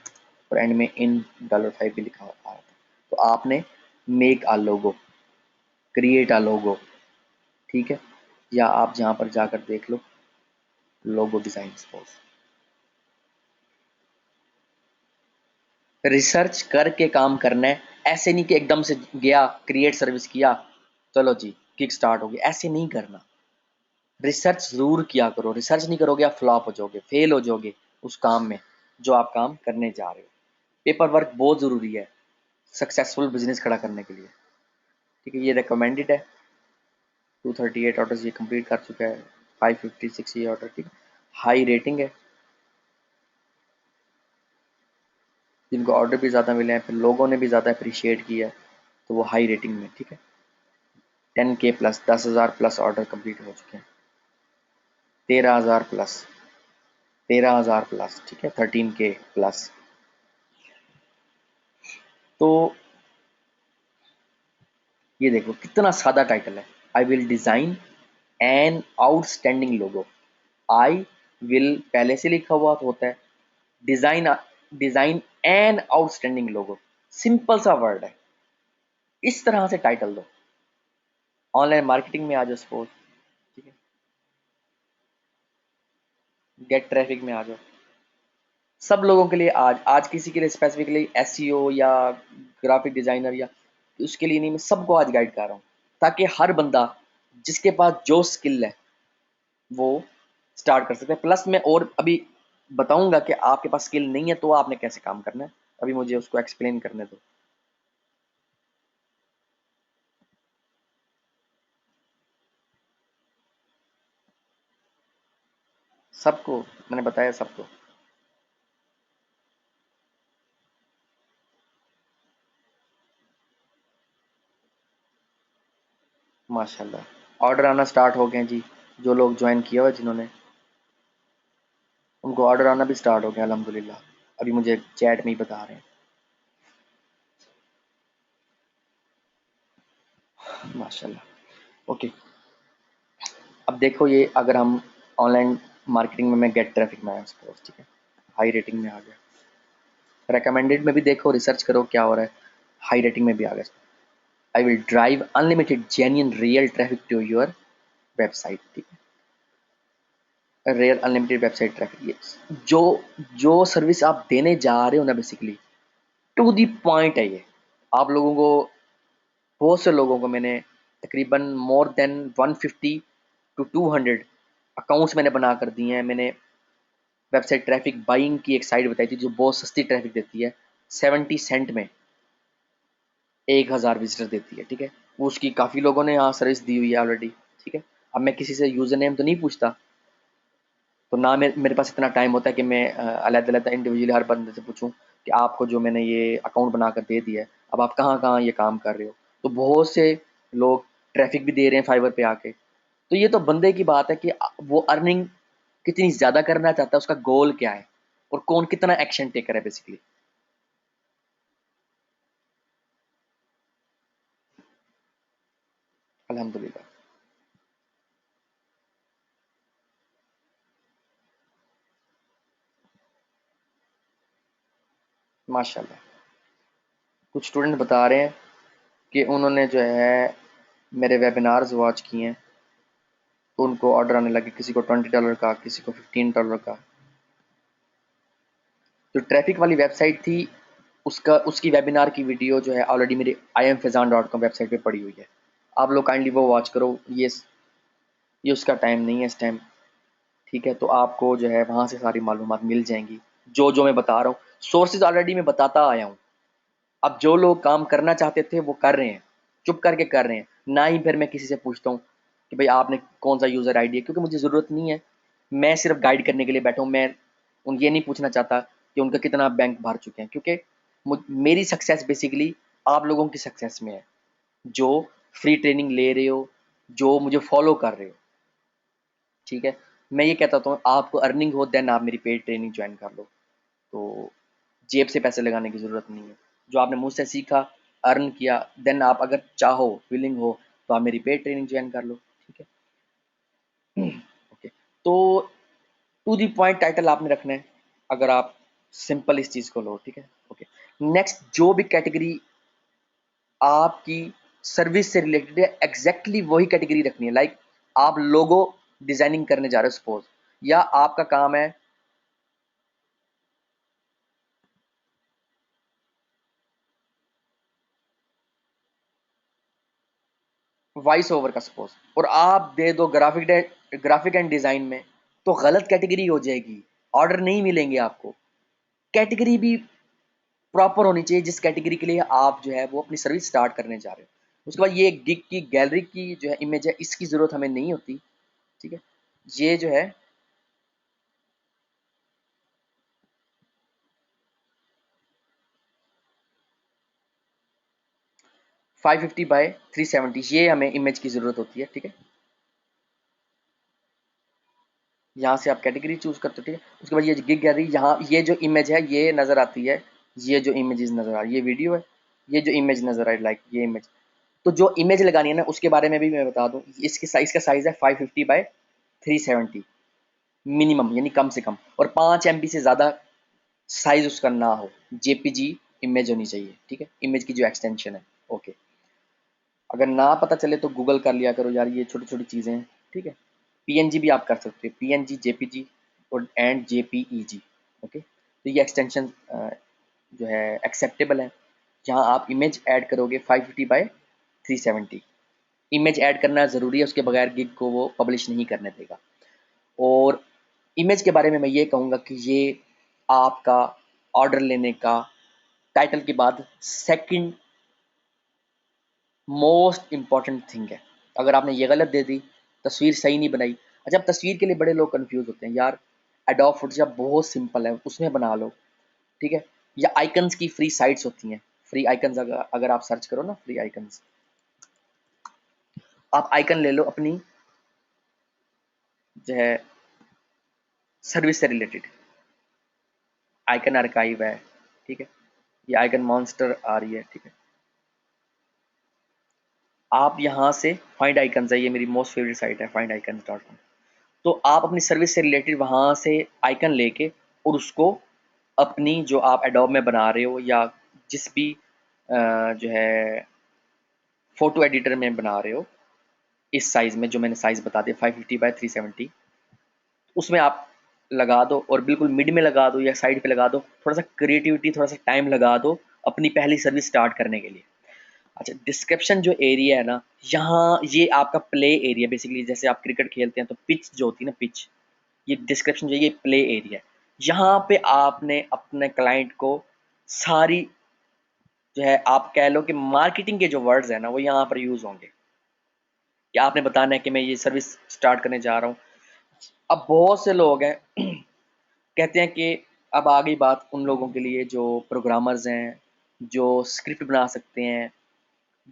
Speaker 1: और एंड में इन $5 भी लिखा हुआ आ रहा होता है। तो आपने make a logo, create a लोगो, ठीक है, या आप जहाँ पर जाकर देख लो लोगो डिज़ाइन सपोज। रिसर्च करके काम करना है, ऐसे नहीं कि एकदम से गया क्रिएट सर्विस किया चलो जी किक स्टार्ट हो गई, ऐसे नहीं करना। रिसर्च ज़रूर किया करो, रिसर्च नहीं करोगे आप फ्लॉप हो जाओगे, फेल हो जाओगे उस काम में जो आप काम करने जा रहे हो। पेपर वर्क बहुत ज़रूरी है सक्सेसफुल बिजनेस खड़ा करने के लिए। ठीक है, ये रिकमेंडेड है। 238 ऑर्डर्स ये कंप्लीट कर चुका है, 556 ये ऑर्डर। ठीक है, हाई रेटिंग है, जिनको ऑर्डर भी ज़्यादा मिले हैं, फिर लोगों ने भी ज़्यादा अप्रिशिएट किया है, तो वो हाई रेटिंग में। ठीक है, 10K plus, 10,000 plus order complete हो चुके हैं, 13,000 प्लस, 13,000 प्लस। ठीक है, 13K प्लस। तो ये देखो कितना सादा टाइटल है, I will design an outstanding logo. I will पहले से लिखा हुआ होता है, design, design an outstanding logo, simple सा वर्ड है, इस तरह से टाइटल दो। ऑनलाइन मार्केटिंग में आ जाओ सपोज, ठीक है, गेट ट्रैफिक में आ जाओ, सब लोगों के लिए। आज आज किसी के लिए स्पेसिफिकली एसईओ या ग्राफिक डिजाइनर या उसके लिए नहीं, मैं सबको आज गाइड कर रहा हूँ, ताकि हर बंदा जिसके पास जो स्किल है वो स्टार्ट कर सकते हैं। प्लस मैं और अभी बताऊंगा कि आपके पास स्किल नहीं है तो आपने कैसे काम करना है, अभी मुझे उसको एक्सप्लेन करने दो। सबको मैंने बताया, सबको। माशाल्लाह ऑर्डर आना स्टार्ट हो गए जी, जो लोग ज्वाइन किया हुआ जिन्होंने, उनको ऑर्डर आना भी स्टार्ट हो गया अल्हम्दुलिल्लाह, अभी मुझे चैट में ही बता रहे हैं। माशाल्लाह, ओके। अब देखो ये अगर हम ऑनलाइन मार्केटिंग में, मैं गेट ट्रैफिक में आया सपोज, ठीक है, हाई रेटिंग में आ गया, रिकमेंडेड में भी देखो रिसर्च करो क्या हो रहा है, हाई रेटिंग में भी आ गया। I will drive unlimited genuine real traffic to your website. ठीक है, रियल अनलिमिटेड वेबसाइट ट्रैफिक, ये जो जो सर्विस आप देने जा रहे हो ना, बेसिकली टू दी पॉइंट है ये। आप लोगों को, बहुत से लोगों को मैंने तकरीबन मोर देन 150 टू 200 अकाउंट्स मैंने बना कर दिए हैं। मैंने वेबसाइट ट्रैफिक बाइंग की एक साइट बताई थी जो बहुत सस्ती ट्रैफिक देती है, 70 सेंट में 1,000 विजिटर देती है। ठीक है, वो उसकी काफ़ी लोगों ने यहाँ सर्विस दी हुई है ऑलरेडी। ठीक है, अब मैं किसी से यूज़र नेम तो नहीं पूछता, तो ना मेरे पास इतना टाइम होता है कि मैं अलग-अलग इंडिविजुअली हर बंदे से पूछूं कि आपको जो मैंने ये अकाउंट बनाकर दे दिया है, अब आप कहाँ-कहाँ ये काम कर रहे हो। तो बहुत से लोग ट्रैफिक भी दे रहे हैं फाइवर पे आके। तो ये तो बंदे की बात है कि वो अर्निंग कितनी ज़्यादा करना चाहता है, उसका गोल क्या है और कौन कितना एक्शन टेकर है बेसिकली। अल्हम्दुलिल्लाह, माशाल्लाह। कुछ स्टूडेंट बता रहे हैं कि उन्होंने जो है मेरे वेबिनार्स वॉच किए हैं, तो उनको ऑर्डर आने लगे, किसी को $20 का, किसी को $15 का। जो ट्रैफिक वाली वेबसाइट थी उसका, उसकी वेबिनार की वीडियो जो है ऑलरेडी मेरे imfazan.com वेबसाइट पे पड़ी हुई है, आप लोग काइंडली वो वॉच करो। ये उसका टाइम नहीं है इस टाइम। ठीक है, तो आपको जो है वहाँ से सारी मालूमात मिल जाएंगी, जो जो मैं बता रहा हूँ सोर्सेज ऑलरेडी मैं बताता आया हूँ। अब जो लोग काम करना चाहते थे वो कर रहे हैं, चुप करके कर रहे हैं, ना ही फिर मैं किसी से पूछता हूँ कि भाई आपने कौन सा यूज़र आईडी है, क्योंकि मुझे ज़रूरत नहीं है। मैं सिर्फ गाइड करने के लिए बैठा हूँ, मैं उन ये नहीं पूछना चाहता कि उनका कितना बैंक भर चुके हैं, क्योंकि मेरी सक्सेस बेसिकली आप लोगों की सक्सेस में है, जो फ्री ट्रेनिंग ले रहे हो, जो मुझे फॉलो कर रहे हो। ठीक है, मैं ये कहता हूँ आपको अर्निंग हो देन आप मेरी पेड ट्रेनिंग ज्वाइन कर लो, तो जेब से पैसे लगाने की ज़रूरत नहीं है। जो आपने मुझसे सीखा, अर्न किया, देन आप अगर चाहो, विलिंग हो, तो आप मेरी पेड ट्रेनिंग ज्वाइन कर लो। ठीक है, ओके। तो टू दी पॉइंट टाइटल आपने रखना है, अगर आप सिंपल इस चीज़ को लो। ठीक है, ओके। नेक्स्ट, जो भी कैटेगरी आपकी सर्विस से रिलेटेड है एग्जैक्टली वही कैटेगरी रखनी है। लाइक आप लोगो डिजाइनिंग करने जा रहे हो सपोज, या आपका काम है वॉइस ओवर का सपोज, और आप दे दो ग्राफिक एंड डिजाइन में, तो गलत कैटेगरी हो जाएगी, ऑर्डर नहीं मिलेंगे आपको। कैटेगरी भी प्रॉपर होनी चाहिए जिस कैटेगरी के लिए आप जो है वो अपनी सर्विस स्टार्ट करने जा रहे हो। उसके बाद ये गिग की गैलरी की जो है इमेज है, इसकी ज़रूरत हमें नहीं होती। ठीक है, ये जो है 550 बाय 370, ये हमें इमेज की ज़रूरत होती है। ठीक है, यहाँ से आप कैटेगरी चूज करते हो। ठीक है, उसके बाद ये गिग गैलरी, यहाँ ये जो इमेज है ये नज़र आती है, ये जो इमेजेस नज़र आ रही है, ये वीडियो है, ये जो इमेज नज़र आ रही है, लाइक ये इमेज। तो जो इमेज लगानी है ना, उसके बारे में भी मैं बता दूं, इसकी साइज का साइज है 550 बाय 370 मिनिमम, यानी कम से कम, और 5 MB से ज़्यादा साइज उसका ना हो, जेपीजी इमेज होनी चाहिए। ठीक है, इमेज की जो एक्सटेंशन है। ओके, अगर ना पता चले तो गूगल कर लिया करो यार, ये छोटी छोटी चीज़ें हैं। ठीक है, पीएनजी भी आप कर सकते हो, पीएनजी, जेपीजी और एंड जेपीईजी। ओके, तो ये एक्सटेंशन जो है एक्सेप्टेबल है। जहाँ आप इमेज ऐड करोगे 550 बाय 370, इमेज ऐड करना ज़रूरी है, उसके बगैर गिग को वो पब्लिश नहीं करने देगा। और इमेज के बारे में मैं ये कहूँगा कि ये आपका ऑर्डर लेने का टाइटल के बाद सेकंड मोस्ट इम्पॉर्टेंट थिंग है। अगर आपने ये गलत दे दी, तस्वीर सही नहीं बनाई। अच्छा, अब तस्वीर के लिए बड़े लोग कंफ्यूज होते हैं यार, एडोब फोटोशॉप बहुत सिंपल है, उसमें बना लो। ठीक है, या आइकन्स की फ्री साइट्स होती हैं, फ्री आइकन्स, अगर आप सर्च करो ना फ्री आइकन्स, आप आइकन ले लो अपनी जो है सर्विस से रिलेटेड, आइकन आर्काइव है। ठीक है, ये आइकन मॉन्स्टर आ रही है। ठीक है, आप यहाँ से फाइंड आइकन्स है, ये मेरी मोस्ट फेवरेट साइट है फाइंड आइकन्स.com। तो आप अपनी सर्विस से रिलेटेड वहाँ से आइकन लेके और उसको अपनी जो आप एडोब में बना रहे हो या जिस भी जो है फोटो एडिटर में बना रहे हो, इस साइज़ में जो मैंने साइज़ बता दिया 550 बाय 370, उसमें आप लगा दो, और बिल्कुल मिड में लगा दो या साइड पे लगा दो। थोड़ा सा क्रिएटिविटी, थोड़ा सा टाइम लगा दो अपनी पहली सर्विस स्टार्ट करने के लिए। अच्छा, डिस्क्रिप्शन जो एरिया है ना, यहाँ ये आपका प्ले एरिया बेसिकली, जैसे आप क्रिकेट खेलते हैं तो पिच जो होती है ना, पिच, ये डिस्क्रिप्शन जो है ये प्ले एरिया है। यहाँ पे आपने अपने क्लाइंट को सारी जो है, आप कह लो कि मार्केटिंग के जो वर्ड्स हैं ना, वो यहाँ पर यूज़ होंगे कि आपने बताना है कि मैं ये सर्विस स्टार्ट करने जा रहा हूँ। अब बहुत से लोग हैं कहते हैं कि अब आ गई बात उन लोगों के लिए जो प्रोग्रामर्स हैं, जो स्क्रिप्ट बना सकते हैं,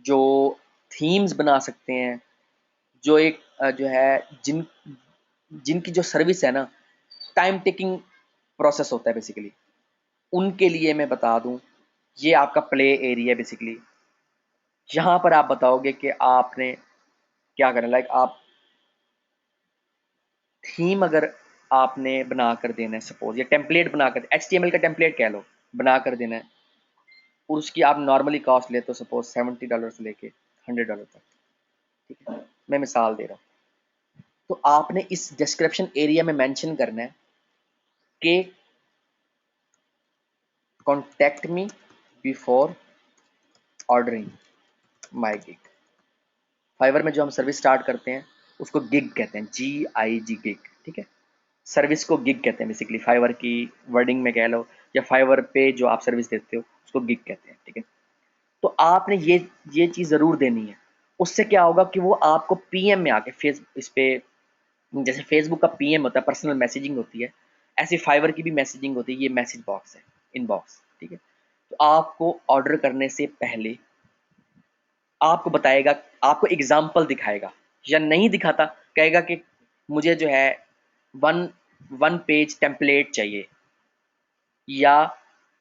Speaker 1: जो थीम्स बना सकते हैं, जो एक जो है जिनकी जो सर्विस है ना, टाइम टेकिंग प्रोसेस होता है बेसिकली, उनके लिए मैं बता दूं, ये आपका प्ले एरिया बेसिकली। यहाँ पर आप बताओगे कि आपने क्या करना, लाइक आप थीम अगर आपने बना कर देना है सपोज, या टेम्पलेट बना कर, HTML का टेम्पलेट कह लो, बना कर देना है, और उसकी आप नॉर्मली कॉस्ट लेते हो सपोज $70 से लेके $100 तक। ठीक है, मैं मिसाल दे रहा हूँ। तो आपने इस डिस्क्रिप्शन एरिया में मेंशन करना है कि कॉन्टैक्ट मी बिफोर ऑर्डरिंग माई गिग। फाइवर में जो हम सर्विस स्टार्ट करते हैं उसको गिग कहते हैं, GIG गिग। ठीक है, सर्विस को गिग कहते हैं बेसिकली, फाइवर की वर्डिंग में कह लो, या फाइवर पे जो आप सर्विस देते हो उसको गिग कहते हैं। ठीक है, तो आपने ये चीज़ ज़रूर देनी है। उससे क्या होगा कि वो आपको पीएम में आके फेस इस पे, जैसे फेसबुक का पीएम होता है, पर्सनल मैसेजिंग होती है, ऐसी फाइवर की भी मैसेजिंग होती है। ये मैसेज बॉक्स है, इनबॉक्स। ठीक है, तो आपको ऑर्डर करने से पहले आपको बताएगा, आपको एग्जाम्पल दिखाएगा, या नहीं दिखाता, कहेगा कि मुझे जो है वन वन पेज टेम्पलेट चाहिए, या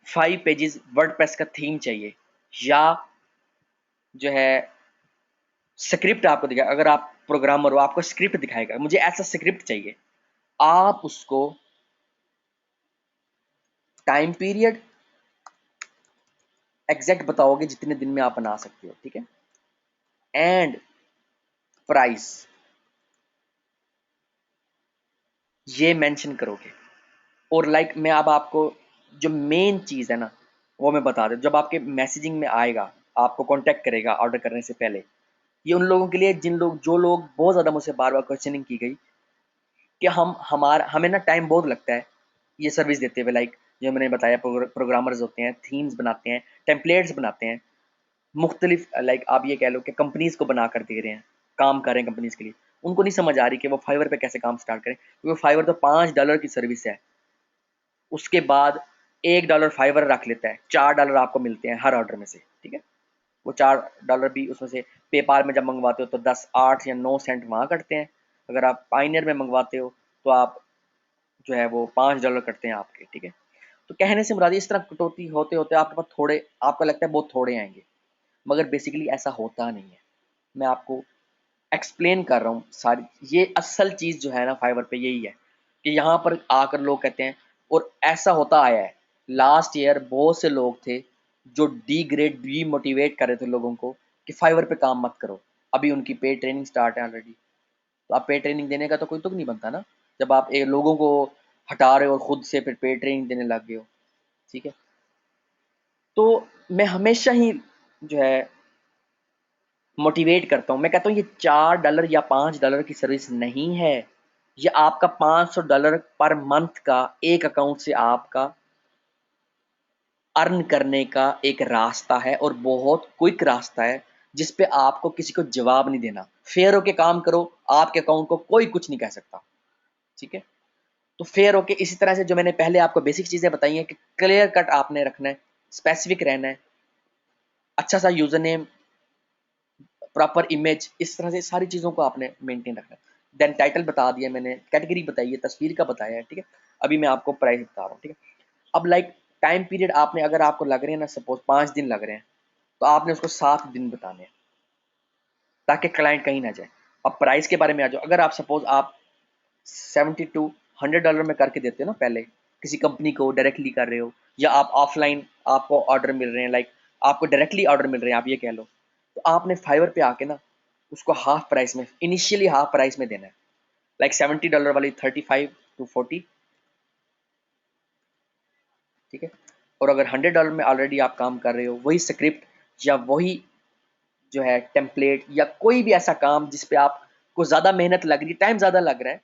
Speaker 1: 5 पेजेस वर्डप्रेस का थीम चाहिए, या जो है स्क्रिप्ट आपको दिखाएगा। अगर आप प्रोग्रामर हो, आपको स्क्रिप्ट दिखाएगा, मुझे ऐसा स्क्रिप्ट चाहिए। आप उसको टाइम पीरियड एग्जैक्ट बताओगे जितने दिन में आप बना सकते हो। ठीक है, एंड प्राइस, ये मेंशन करोगे। और लाइक मैं अब आपको जो मेन चीज़ है ना वो मैं बता दूं, जब आपके मैसेजिंग में आएगा, आपको कांटेक्ट करेगा ऑर्डर करने से पहले, ये उन लोगों के लिए जिन लोग जो लोग बहुत ज़्यादा मुझसे बार बार क्वेश्चनिंग की गई कि हमें ना टाइम बहुत लगता है ये सर्विस देते हुए। लाइक जो मैंने बताया, प्रोग्रामर्स होते हैं, थीम्स बनाते हैं, टेम्पलेट्स बनाते हैं, मुख्तलिफ लाइक आप ये कह लो कि कंपनीज को बना कर दे रहे हैं, काम कर रहे हैं कंपनीज के लिए। उनको नहीं समझ आ रही कि वो फाइवर पे कैसे काम स्टार्ट करें, क्योंकि फाइवर तो $5 की सर्विस है। उसके बाद $1 फाइवर रख लेता है, $4 आपको मिलते हैं हर ऑर्डर में से, ठीक है। वो $4 भी उसमें से पेपाल में जब मंगवाते हो तो 10, 8 या 9 सेंट वहाँ कटते हैं। अगर आप पाइनियर में मंगवाते हो तो आप जो है वो $5 कटते हैं आपके, ठीक है। तो कहने से मुराद इस तरह कटौती होते होते आपके पास थोड़े, आपको लगता है बहुत थोड़े आएंगे, मगर बेसिकली ऐसा होता नहीं है। मैं आपको एक्सप्लेन कर रहा हूँ सारी, ये असल चीज़ जो है ना फाइवर पे यही है कि यहाँ पर आकर लोग कहते हैं, और ऐसा होता आया है। लास्ट ईयर बहुत से लोग थे जो डी मोटिवेट कर रहे थे लोगों को कि फाइवर पे काम मत करो। अभी उनकी पेड ट्रेनिंग स्टार्ट है ऑलरेडी। तो आप पेड ट्रेनिंग देने का तो कोई तुक नहीं बनता ना, जब आप लोगों को हटा रहे हो और खुद से फिर पेड ट्रेनिंग देने लग गए हो, ठीक है। तो मैं हमेशा ही जो है मोटिवेट करता हूँ, मैं कहता हूँ ये $4 या $5 की सर्विस नहीं है, ये आपका $500 पर मंथ का एक अकाउंट से आपका अर्न करने का एक रास्ता है, और बहुत क्विक रास्ता है जिस पे आपको किसी को जवाब नहीं देना। फेयर होके काम करो, आपके अकाउंट को कोई कुछ नहीं कह सकता, ठीक है। तो फेयर होके इसी तरह से जो मैंने पहले आपको बेसिक चीज़ें बताई हैं कि क्लियर कट आपने रखना है, स्पेसिफिक रहना है, अच्छा सा यूजर नेम, प्रॉपर इमेज, इस तरह से सारी चीज़ों को आपने मेंटेन रखना है। देन टाइटल बता दिया मैंने, कैटेगरी बताई है, तस्वीर का बताया है, ठीक है। अभी मैं आपको प्राइस बता रहा हूँ, ठीक है। अब लाइक टाइम पीरियड आपने, अगर आपको लग रहे हैं ना सपोज 5 दिन लग रहे हैं, तो आपने उसको 7 दिन बताने हैं ताकि क्लाइंट कहीं ना जाए। अब प्राइस के बारे में आ जाओ, अगर आप सपोज आप 70 to $100 में करके देते हो ना पहले, किसी कंपनी को डायरेक्टली कर रहे हो, या आप ऑफलाइन आपको ऑर्डर मिल रहे हैं, लाइक आपको डायरेक्टली ऑर्डर मिल रहे हैं, आप ये कह लो, तो आपने फाइवर पे आके ना उसको हाफ प्राइस में, इनिशियली हाफ प्राइस में देना है। लाइक $70 वाली 35 to 40, ठीक है। और अगर $100 में ऑलरेडी आप काम कर रहे हो, वही स्क्रिप्ट या वही जो है टेम्पलेट या कोई भी ऐसा काम जिस पे आपको ज़्यादा मेहनत लग रही है, टाइम ज़्यादा लग रहा है,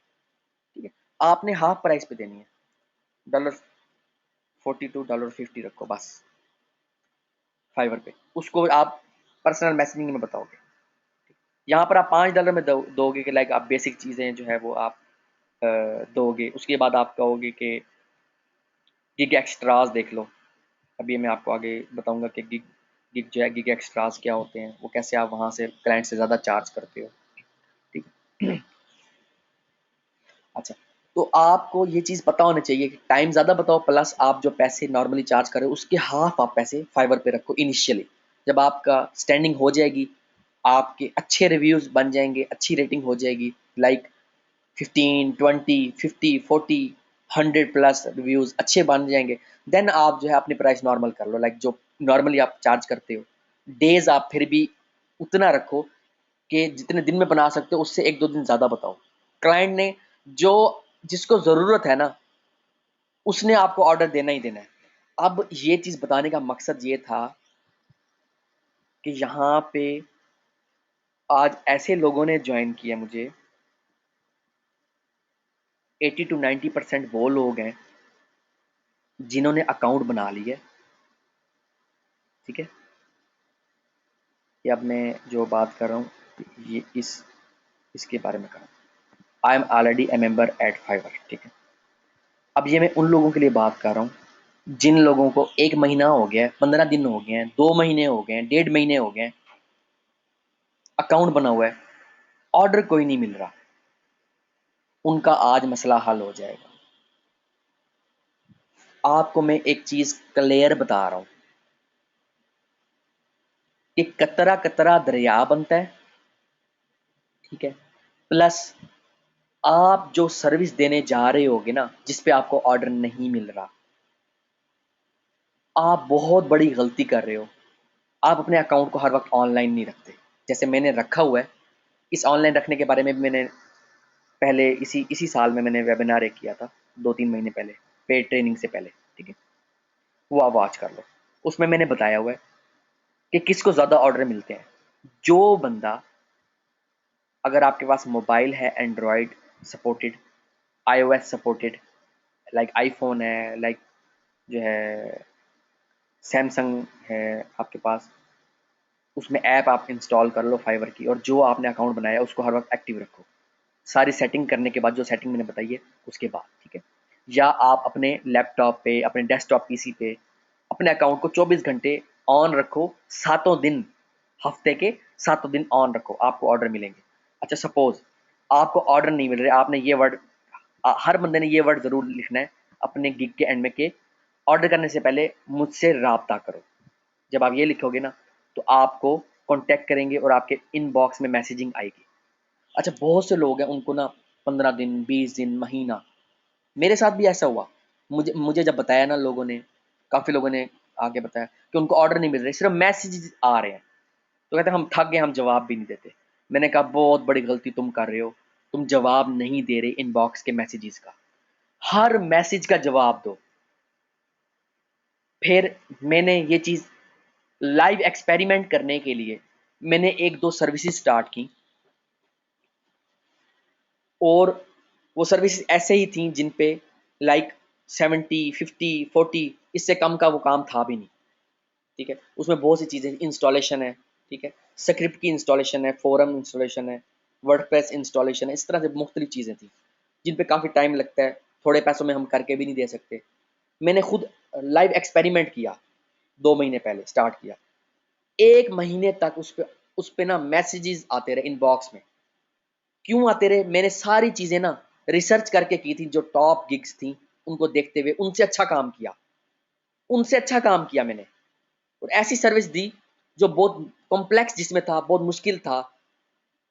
Speaker 1: ठीक है, आपने हाफ प्राइस पे देनी है। $42, $50 रखो बस फाइवर पे, उसको आप पर्सनल मैसेजिंग में बताओगे। यहाँ पर आप $5 में दोगे कि लाइक आप बेसिक चीज़ें जो है वो आप दोगे। उसके बाद आप कहोगे कि गिग एक्स्ट्रास देख लो। अभी मैं आपको आगे बताऊंगा कि गिग गिग जो है, गिग एक्स्ट्रास क्या होते हैं, वो कैसे आप वहाँ से क्लाइंट से ज़्यादा चार्ज करते हो, ठीक है। अच्छा, तो आपको ये चीज़ पता होनी चाहिए कि टाइम ज़्यादा बताओ, प्लस आप जो पैसे नॉर्मली चार्ज कर रहे हो उसके हाफ आप पैसे फाइवर पे रखो इनिशियली। जब आपका स्टैंडिंग हो जाएगी, आपके अच्छे रिव्यूज़ बन जाएंगे, अच्छी रेटिंग हो जाएगी, लाइक 15, 20, 50, 40, 100+ रिव्यूज़ अच्छे बन जाएंगे, देन आप जो है अपनी प्राइस नॉर्मल कर लो, लाइक जो नॉर्मली आप चार्ज करते हो। डेज आप फिर भी उतना रखो कि जितने दिन में बना सकते हो उससे 1-2 दिन ज़्यादा बताओ। क्लाइंट ने जो, जिसको ज़रूरत है ना, उसने आपको ऑर्डर देना ही देना है। अब ये चीज़ बताने का मकसद ये था कि यहाँ पे आज ऐसे लोगों ने ज्वाइन किया मुझे, 80 to 90% वो लोग हैं जिन्होंने अकाउंट बना लिया है, ठीक है। ये अब मैं जो बात कर रहा हूँ ये इसके बारे में कर रहा हूँ। I am already a member at Fiverr, ठीक है। अब ये मैं उन लोगों के लिए बात कर रहा हूँ जिन लोगों को 1 महीना हो गया है, 15 दिन हो गए हैं, 2 महीने हो गए हैं, 1.5 महीने हो गए हैं, अकाउंट बना हुआ है, ऑर्डर कोई नहीं मिल रहा। उनका आज मसला हल हो जाएगा। आपको मैं एक चीज़ क्लियर बता रहा हूँ कि कतरा कतरा दरिया बनता है, ठीक है। प्लस आप जो सर्विस देने जा रहे होगे ना, जिस पे आपको ऑर्डर नहीं मिल रहा, आप बहुत बड़ी गलती कर रहे हो। आप अपने अकाउंट को हर वक्त ऑनलाइन नहीं रखते, जैसे मैंने रखा हुआ है। इस ऑनलाइन रखने के बारे में भी मैंने पहले इसी इसी साल में मैंने वेबिनार एक किया था 2-3 महीने पहले, पेड ट्रेनिंग से पहले, ठीक है, वो आप वॉच कर लो। उसमें मैंने बताया हुआ है कि किसको ज़्यादा ऑर्डर मिलते हैं। जो बंदा, अगर आपके पास मोबाइल है Android supported, iOS supported, like iPhone है, लाइक जो है सैमसंग है आपके पास, उसमें ऐप आप इंस्टॉल कर लो फाइवर की, और जो आपने अकाउंट बनाया है उसको हर वक्त एक्टिव रखो, सारी सेटिंग करने के बाद, जो सेटिंग मैंने बताई है उसके बाद, ठीक है। या आप अपने लैपटॉप पे, अपने डेस्कटॉप पीसी पे अपने अकाउंट को 24 घंटे ऑन रखो, सातों दिन, हफ्ते के सातों दिन ऑन रखो, आपको ऑर्डर मिलेंगे। अच्छा, सपोज आपको ऑर्डर नहीं मिल रहे, आपने ये वर्ड, हर बंदे ने ये वर्ड जरूर लिखना है अपने गिग के एंड में, के ऑर्डर करने से पहले मुझसे राब्ता करो। जब आप ये लिखोगे ना, तो आपको कांटेक्ट करेंगे और आपके इनबॉक्स में मैसेजिंग आएगी। अच्छा, बहुत से लोग हैं उनको ना 15 दिन, 20 दिन, महीना, मेरे साथ भी ऐसा हुआ। मुझे मुझे जब बताया ना लोगों ने, काफ़ी लोगों ने आके बताया कि उनको ऑर्डर नहीं मिल रहे, सिर्फ मैसेज आ रहे हैं, तो कहते हैं हम थक गए, हम जवाब भी नहीं देते। मैंने कहा बहुत बड़ी गलती तुम कर रहे हो, तुम जवाब नहीं दे रहे इनबॉक्स के मैसेजेस का, हर मैसेज का जवाब दो। फिर मैंने ये चीज़ लाइव एक्सपेरिमेंट करने के लिए मैंने एक दो सर्विसेज स्टार्ट की, और वो सर्विसेज ऐसे ही थी जिन पे लाइक 70, 50, 40, इससे कम का वो काम था भी नहीं, ठीक है। उसमें बहुत सी चीज़ें, इंस्टॉलेशन है, ठीक है, स्क्रिप्ट की इंस्टॉलेशन है, फोरम इंस्टॉलेशन है, वर्डप्रेस इंस्टॉलेशन है, इस तरह से मुख्तलिफ चीज़ें थी जिन पे काफ़ी टाइम लगता है, थोड़े पैसों में हम करके भी नहीं दे सकते। मैंने खुद लाइव एक्सपेरिमेंट किया, 2 महीने पहले स्टार्ट किया, 1 महीने तक उस पे ना मैसेजेस आते रहे इनबॉक्स में। क्यों आते रहे? मैंने सारी चीज़ें ना रिसर्च करके की थी, जो टॉप गिग्स थी उनको देखते हुए उनसे अच्छा काम किया, उनसे अच्छा काम किया मैंने, और ऐसी सर्विस दी जो बहुत कॉम्प्लेक्स जिसमें था, बहुत मुश्किल था।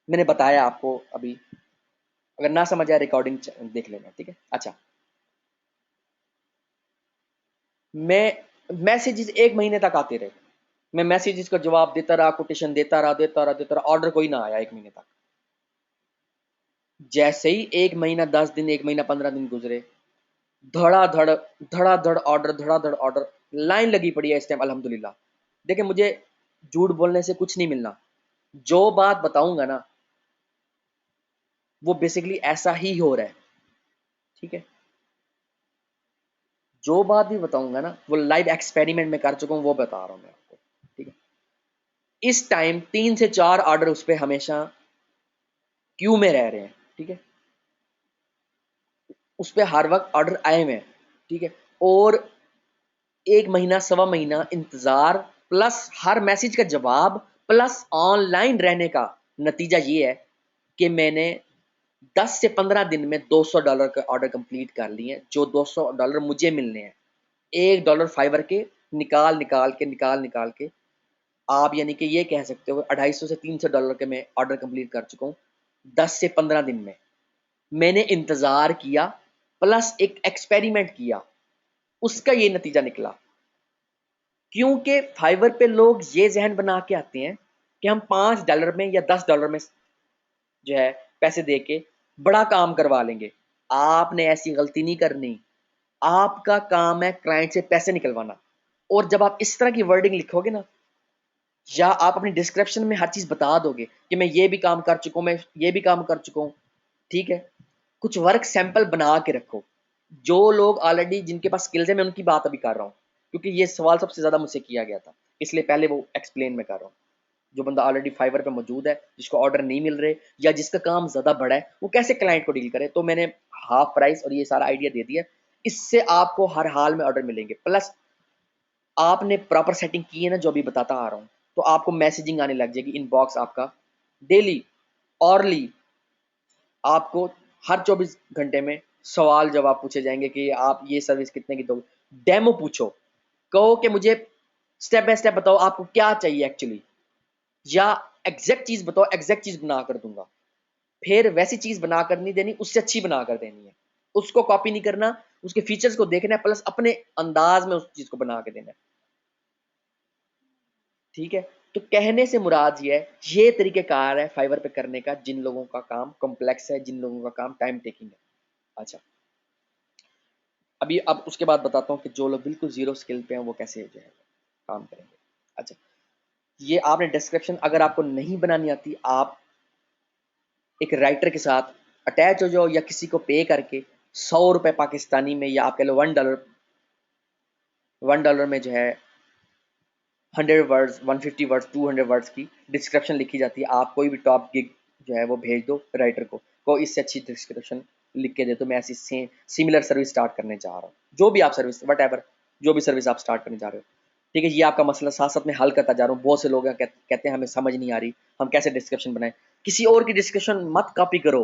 Speaker 1: मैंने बताया आपको अभी, अगर ना समझ आए रिकॉर्डिंग देख लेना, ठीक है। अच्छा, मैं मैसेजेस 1 महीने तक आते रहे, मैं मैसेजेस का जवाब देता रहा, कोटेशन देता रहा, ऑर्डर कोई ना आया 1 महीने तक। जैसे ही 1 महीना 10 दिन, 1 महीना 15 दिन गुजरे, धड़ाधड़ धड़ाधड़ ऑर्डर, धड़ाधड़ ऑर्डर, लाइन लगी पड़ी है इस टाइम अल्हम्दुलिल्लाह। देखिए, मुझे झूठ बोलने से कुछ नहीं मिलना, जो बात बताऊंगा ना वो बेसिकली ऐसा ही हो रहा है, ठीक है। जो बात भी बताऊंगा ना वो लाइव एक्सपेरिमेंट में कर चुका हूँ, वो बता रहा हूँ मैं आपको, ठीक है। इस टाइम 3 से 4 ऑर्डर उस पर हमेशा क्यू में रह रहे हैं, ठीक है, उस पर हर वक्त ऑर्डर आए हुए हैं, ठीक है। और 1 महीना, सवा महीना इंतजार, प्लस हर मैसेज का जवाब, प्लस ऑनलाइन रहने का नतीजा ये है कि मैंने 10 से 15 दिन में $200 के ऑर्डर कंप्लीट कर लिए हैं, जो $200 मुझे मिलने हैं, $1 फाइवर के निकाल निकाल के आप यानी कि ये कह सकते हो 250 से $300 के मैं ऑर्डर कंप्लीट कर चुका हूँ 10 से 15 दिन में। मैंने इंतजार किया, प्लस एक एक्सपेरिमेंट किया, उसका ये नतीजा निकला। क्योंकि फाइवर पे लोग ये जहन बना के आते हैं कि हम $5 में या $10 में जो है पैसे दे के बड़ा काम करवा लेंगे। आपने ऐसी गलती नहीं करनी, आपका काम है क्लाइंट से पैसे निकलवाना। और जब आप इस तरह की वर्डिंग लिखोगे ना, या आप अपनी डिस्क्रिप्शन में हर चीज़ बता दोगे कि मैं ये भी काम कर चुका हूँ, मैं ये भी काम कर चुका हूँ, ठीक है, कुछ वर्क सैंपल बना के रखो। जो लोग ऑलरेडी जिनके पास स्किल्स है, मैं उनकी बात अभी कर रहा हूँ, क्योंकि ये सवाल सबसे ज़्यादा मुझसे किया गया था, इसलिए पहले वो एक्सप्लेन में कर रहा हूँ। जो बंदा ऑलरेडी फाइवर पे मौजूद है, जिसको ऑर्डर नहीं मिल रहे, या जिसका काम ज़्यादा बड़ा है, वो कैसे क्लाइंट को डील करे, तो मैंने हाफ प्राइस और ये सारा आइडिया दे दिया। इससे आपको हर हाल में ऑर्डर मिलेंगे, प्लस आपने प्रॉपर सेटिंग की है ना, जो अभी बताता आ रहा हूँ, तो आपको मैसेजिंग आने लग जाएगी, इनबॉक्स आपका डेली, ऑरली, आपको हर 24 घंटे में सवाल जवाब पूछे जाएंगे कि आप ये सर्विस कितने की दोगे। डेमो पूछो, कहो कि मुझे स्टेप बाय स्टेप बताओ आपको क्या चाहिए एक्चुअली, या एग्जैक्ट चीज बताओ, एग्जैक्ट चीज बना कर दूंगा। फिर वैसी चीज बना कर नहीं देनी, उससे अच्छी बना कर देनी है, उसको कॉपी नहीं करना, उसके फीचर्स को देखना है, प्लस अपने अंदाज में उस चीज को बना के देना है, ठीक है। तो कहने से मुराद ये है, ये तरीक़ेकार है फाइवर पे करने का जिन लोगों का काम कॉम्प्लेक्स है, जिन लोगों का काम टाइम टेकिंग है। अच्छा, अभी अब उसके बाद बताता हूँ कि जो लोग बिल्कुल ज़ीरो स्किल पे हैं वो कैसे जो है काम करेंगे। अच्छा, ये आपने डिस्क्रिप्शन अगर आपको नहीं बनानी आती, आप एक राइटर के साथ अटैच हो जाओ या किसी को पे करके 100 रुपये पाकिस्तानी में, या आप कह लो $1 में जो है 100 वर्ड्स, 150 वर्ड्स, 200 वर्ड्स की डिस्क्रिप्शन लिखी जाती है। आप कोई भी टॉप गिग जो है वो भेज दो राइटर को इससे अच्छी डिस्क्रिप्शन लिख के दे दो, मैं ऐसी सिमिलर सर्विस स्टार्ट करने जा रहा हूँ, जो भी आप सर्विस वट एवर, जो भी सर्विस आप स्टार्ट करने जा रहे हो। ठीक है, ये आपका मसला साथ साथ में हल करता जा रहा हूँ। बहुत से लोग हैं कहते हैं हमें समझ नहीं आ रही, हम कैसे डिस्क्रिप्शन बनाएं। किसी और की डिस्क्रिप्शन मत कॉपी करो।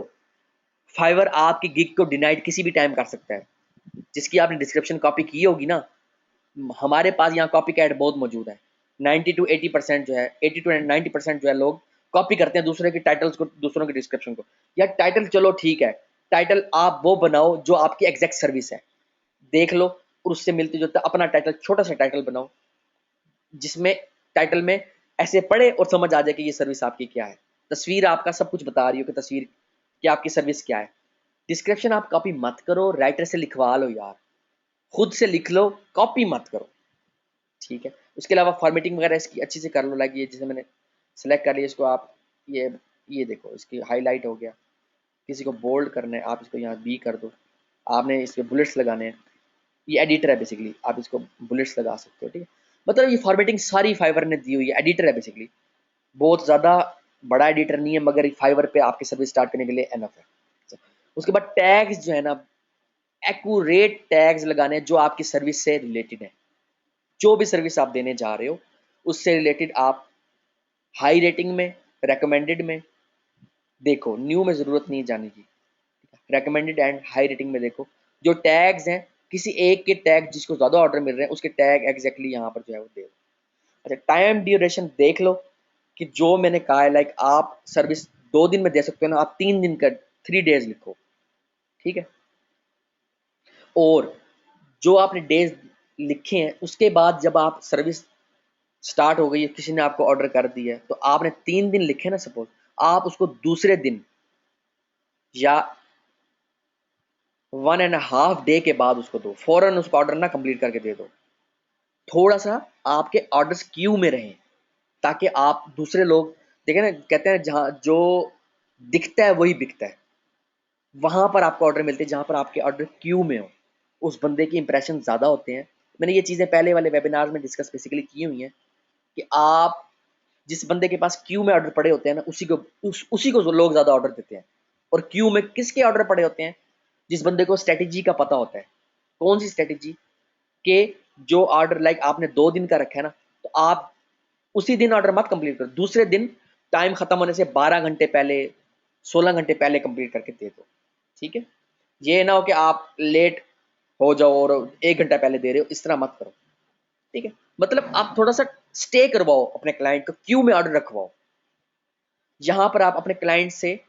Speaker 1: फाइवर आपकी गिग को डिनाइड किसी भी टाइम कर सकता है। जिसकी आपने डिस्क्रिप्शन कॉपी की होगी ना, हमारे पास यहाँ कॉपी कैट बहुत मौजूद है। 90 to 80% जो है, 80 to 90% जो है लोग कॉपी करते हैं दूसरे के टाइटल्स को, दूसरों के डिस्क्रिप्शन को। या टाइटल चलो ठीक है, टाइटल आप वो बनाओ जो आपकी एग्जैक्ट सर्विस है, देख लो और उससे मिलते जुलते अपना टाइटल, छोटा सा टाइटल बनाओ जिसमें टाइटल में ऐसे पढ़े और समझ आ जाए कि ये सर्विस आपकी क्या है। तस्वीर आपका सब कुछ बता रही हो कि तस्वीर कि आपकी सर्विस क्या है। डिस्क्रिप्शन आप कॉपी मत करो, राइटर से लिखवा लो यार, खुद से लिख लो, कॉपी मत करो। ठीक है, उसके अलावा फॉर्मेटिंग वगैरह इसकी अच्छी से कर लो। लाइक ये जैसे मैंने सेलेक्ट कर लिया, इसको आप ये देखो, इसकी हाईलाइट हो गया। किसी को बोल्ड करना है, आप इसको यहाँ बी कर दो। आपने इस पर बुलेट्स लगाने हैं, ये एडिटर है बेसिकली, आप इसको बुलेट्स लगा सकते हो। ठीक है, मतलब ये फॉर्मेटिंग सारी फाइवर ने दी हुई है, एडिटर है बेसिकली। बहुत ज़्यादा बड़ा एडिटर नहीं है, मगर फाइवर पे आपकी सर्विस स्टार्ट करने के लिए एनफ है। उसके बाद टैग्स जो है ना, एक्यूरेट टैग्स लगाने हैं जो आपकी सर्विस से रिलेटेड है। जो भी सर्विस आप देने जा रहे हो उससे रिलेटेड आप हाई रेटिंग में, रेकमेंडेड में देखो, न्यू में ज़रूरत नहीं जाने की। रेकमेंडेड एंड हाई रेटिंग में देखो जो टैग्स हैं, किसी एक के टैग जिसको ज़्यादा ऑर्डर मिल रहे हैं उसके टैग एग्जैक्टली यहाँ पर जो है वो दे दो। अच्छा, टाइम ड्यूरेशन देख लो कि जो मैंने कहा है, लाइक आप सर्विस 2 दिन में दे सकते हो ना, आप 3 दिन का 3 डेज लिखो। ठीक है, और जो आपने डेज लिखे हैं उसके बाद जब आप सर्विस स्टार्ट हो गई है, किसी ने आपको ऑर्डर कर दिया है, तो आपने 3 दिन लिखे ना सपोज, आप उसको दूसरे दिन या 1.5 डे के बाद उसको दो, फौरन उसको ऑर्डर ना कंप्लीट करके दे दो। थोड़ा सा आपके ऑर्डर्स क्यू में रहें, ताकि आप दूसरे लोग देखें ना, कहते हैं जहाँ जो दिखता है वही बिकता है। वहां पर आपको ऑर्डर मिलते हैं जहां पर आपके ऑर्डर क्यू में हो, उस बंदे के इंप्रेशन ज़्यादा होते हैं। मैंने ये चीज़ें पहले वाले वेबिनार में डिस्कस बेसिकली की हुई हैं कि आप जिस बंदे के पास क्यू में ऑर्डर पड़े होते हैं ना, उसी को लोग ज़्यादा ऑर्डर देते हैं। और क्यू में किसके ऑर्डर पड़े होते हैं? जिस बंदे को स्ट्रेटेजी का पता होता है। कौन सी स्ट्रेटेजी? के जो ऑर्डर लाइक आपने 2 दिन का रखा है ना, तो आप उसी दिन ऑर्डर मत कंप्लीट करो, दूसरे दिन टाइम खत्म होने से 12 घंटे पहले, 16 घंटे पहले कंप्लीट करके दे दो। ठीक है, ये ना हो कि आप लेट हो जाओ और 1 घंटा पहले दे रहे हो, इस तरह मत करो। ठीक है, मतलब आप थोड़ा सा स्टे करवाओ, अपने क्लाइंट को क्यू में ऑर्डर रखवाओ। यहाँ पर आप अपने क्लाइंट से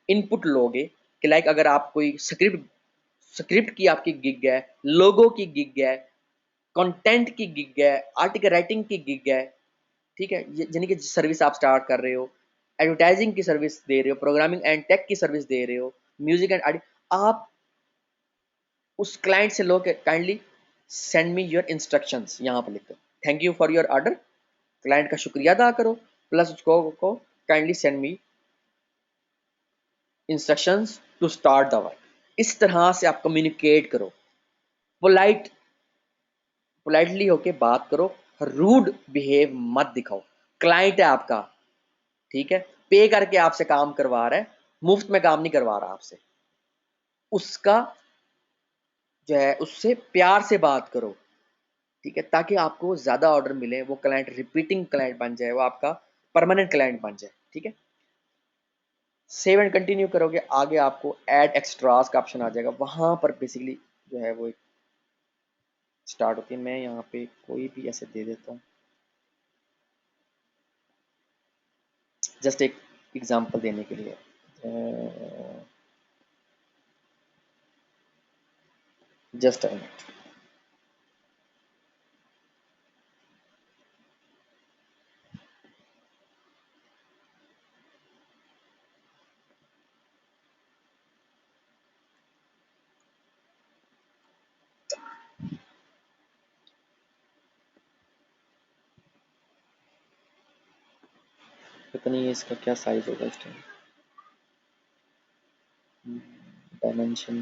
Speaker 1: इनपुट लोगे कि लाइक अगर आप कोई स्क्रिप्ट की आपकी गिग है, लोगो की गिग है, कंटेंट की गिग है, आर्टिकल राइटिंग की गिग है। ठीक है, यानी कि सर्विस आप स्टार्ट कर रहे हो, एडवर्टाइजिंग की सर्विस दे रहे हो, प्रोग्रामिंग एंड टेक की सर्विस दे रहे हो, म्यूजिक एंड ऑडियो, आप उस क्लाइंट से लो kindly send me your instructions, यहाँ पर लिख दो thank you for your order, client का शुक्रिया अदा करो, प्लस उसको को kindly send me instructions to start the work. इस तरह से आप कम्युनिकेट करो, पोलाइटली होके बात करो, रूड बिहेव मत दिखाओ। क्लाइंट है आपका, ठीक है, पे करके आपसे काम करवा रहा है, मुफ्त में काम नहीं करवा रहा आपसे। उसका जो है उससे प्यार से बात करो। ठीक है, ताकि आपको ज़्यादा ऑर्डर मिले, वो क्लाइंट रिपीटिंग क्लाइंट बन जाए, वो आपका परमानेंट क्लाइंट बन जाए। ठीक है, सेव एंड कंटिन्यू करोगे, आगे आपको ऐड एक्स्ट्रास का ऑप्शन आ जाएगा, वहां पर बेसिकली जो है वो स्टार्ट होती है। मैं यहाँ पे कोई भी ऐसे दे देता हूँ, जस्ट एक एग्जांपल देने के लिए। Just a minute. पता नहीं इसका क्या साइज होगा इस टाइम। डायमेंशन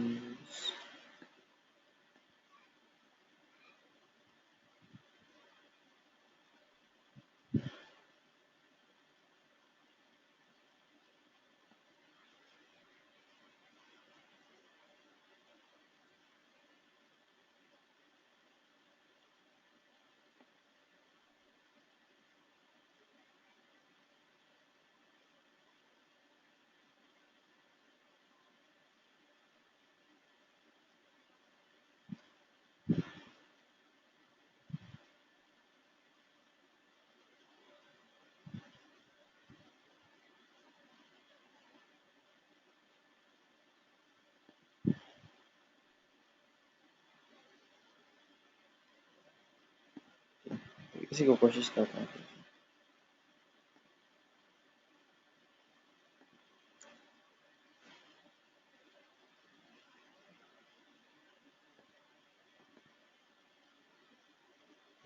Speaker 1: किसी को कोशिश करता हूँ।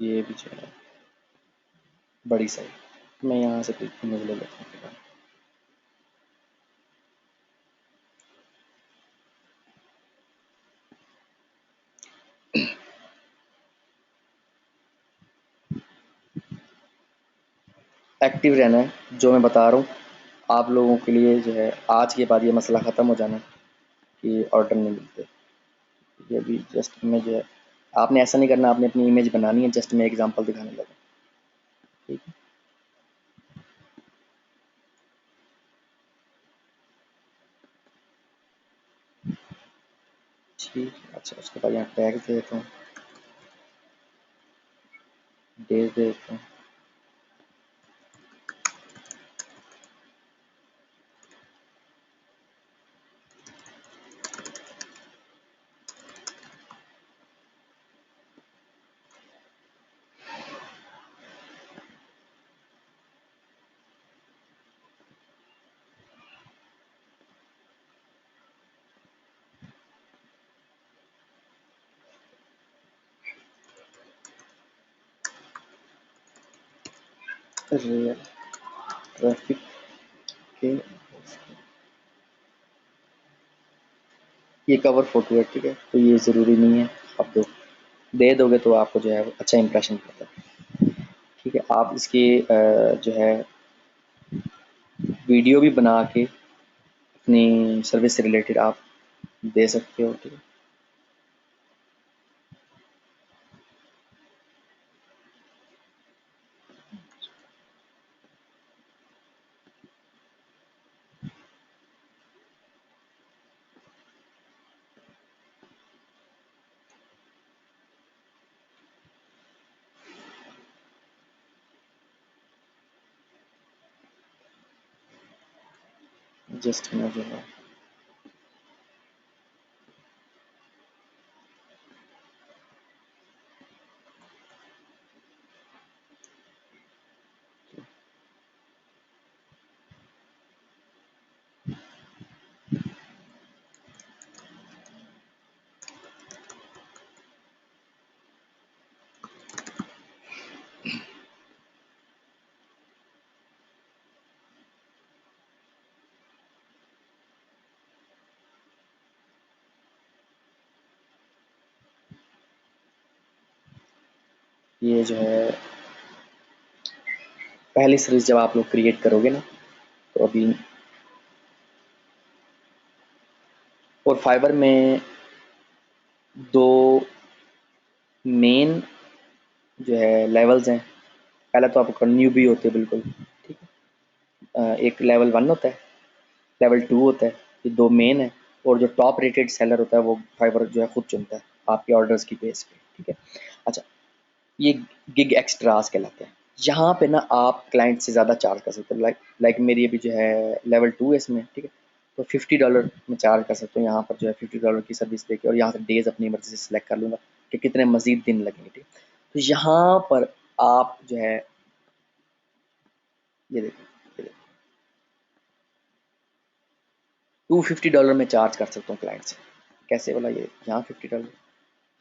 Speaker 1: ये भी जो है बड़ी साइज, मैं यहाँ से कोई इमेज ले लेता हूँ। एक्टिव रहना है जो मैं बता रहा हूँ आप लोगों के लिए, जो है आज के बाद ये मसला ख़त्म हो जाना कि ऑर्डर नहीं मिलते। ये भी जस्ट इमेज है, आपने ऐसा नहीं करना, आपने अपनी इमेज बनानी है, जस्ट मैं एग्जांपल दिखाने लगा। ठीक है, ठीक है। अच्छा, उसके बाद यहाँ टैग दे देता हूँ, डेज दे देता हूँ। रियल ट्रैफिक के, ये कवर फोटो है, ठीक है, तो ये ज़रूरी नहीं है, आप दे दोगे तो आपको जो है अच्छा इंप्रेशन पड़ता है। ठीक है, आप इसकी जो है वीडियो भी बना के अपनी सर्विस से रिलेटेड आप दे सकते हो। ठीक है, जस्ट मैं जो है ये जो है पहली सीरीज जब आप लोग क्रिएट करोगे ना, तो अभी और फाइबर में दो मेन जो है लेवल्स हैं। पहला तो आपका न्यू भी होते हैं बिल्कुल, ठीक है, एक लेवल 1 होता है, लेवल 2 होता है, ये दो मेन है। और जो टॉप रेटेड सेलर होता है वो फाइबर जो है खुद चुनता है आपके ऑर्डर्स की बेस पे। ठीक है, अच्छा, ये गिग एक्स्ट्रास कहलाते हैं। यहाँ पे ना आप क्लाइंट से ज़्यादा चार्ज कर सकते हो, लाइक मेरी अभी जो है लेवल 2 है इसमें, ठीक है, तो $50 में चार्ज कर सकते हो यहाँ पर, जो है $50 की सर्विस देके, और यहाँ से डेज अपनी मर्जी से सिलेक्ट कर लूँगा कि कितने मजीद दिन लगेंगे। ठीक, तो यहाँ पर आप जो है ये देखो, ये देखो, $250 में चार्ज कर सकता हूँ क्लाइंट से। कैसे बोला, ये यहाँ $50,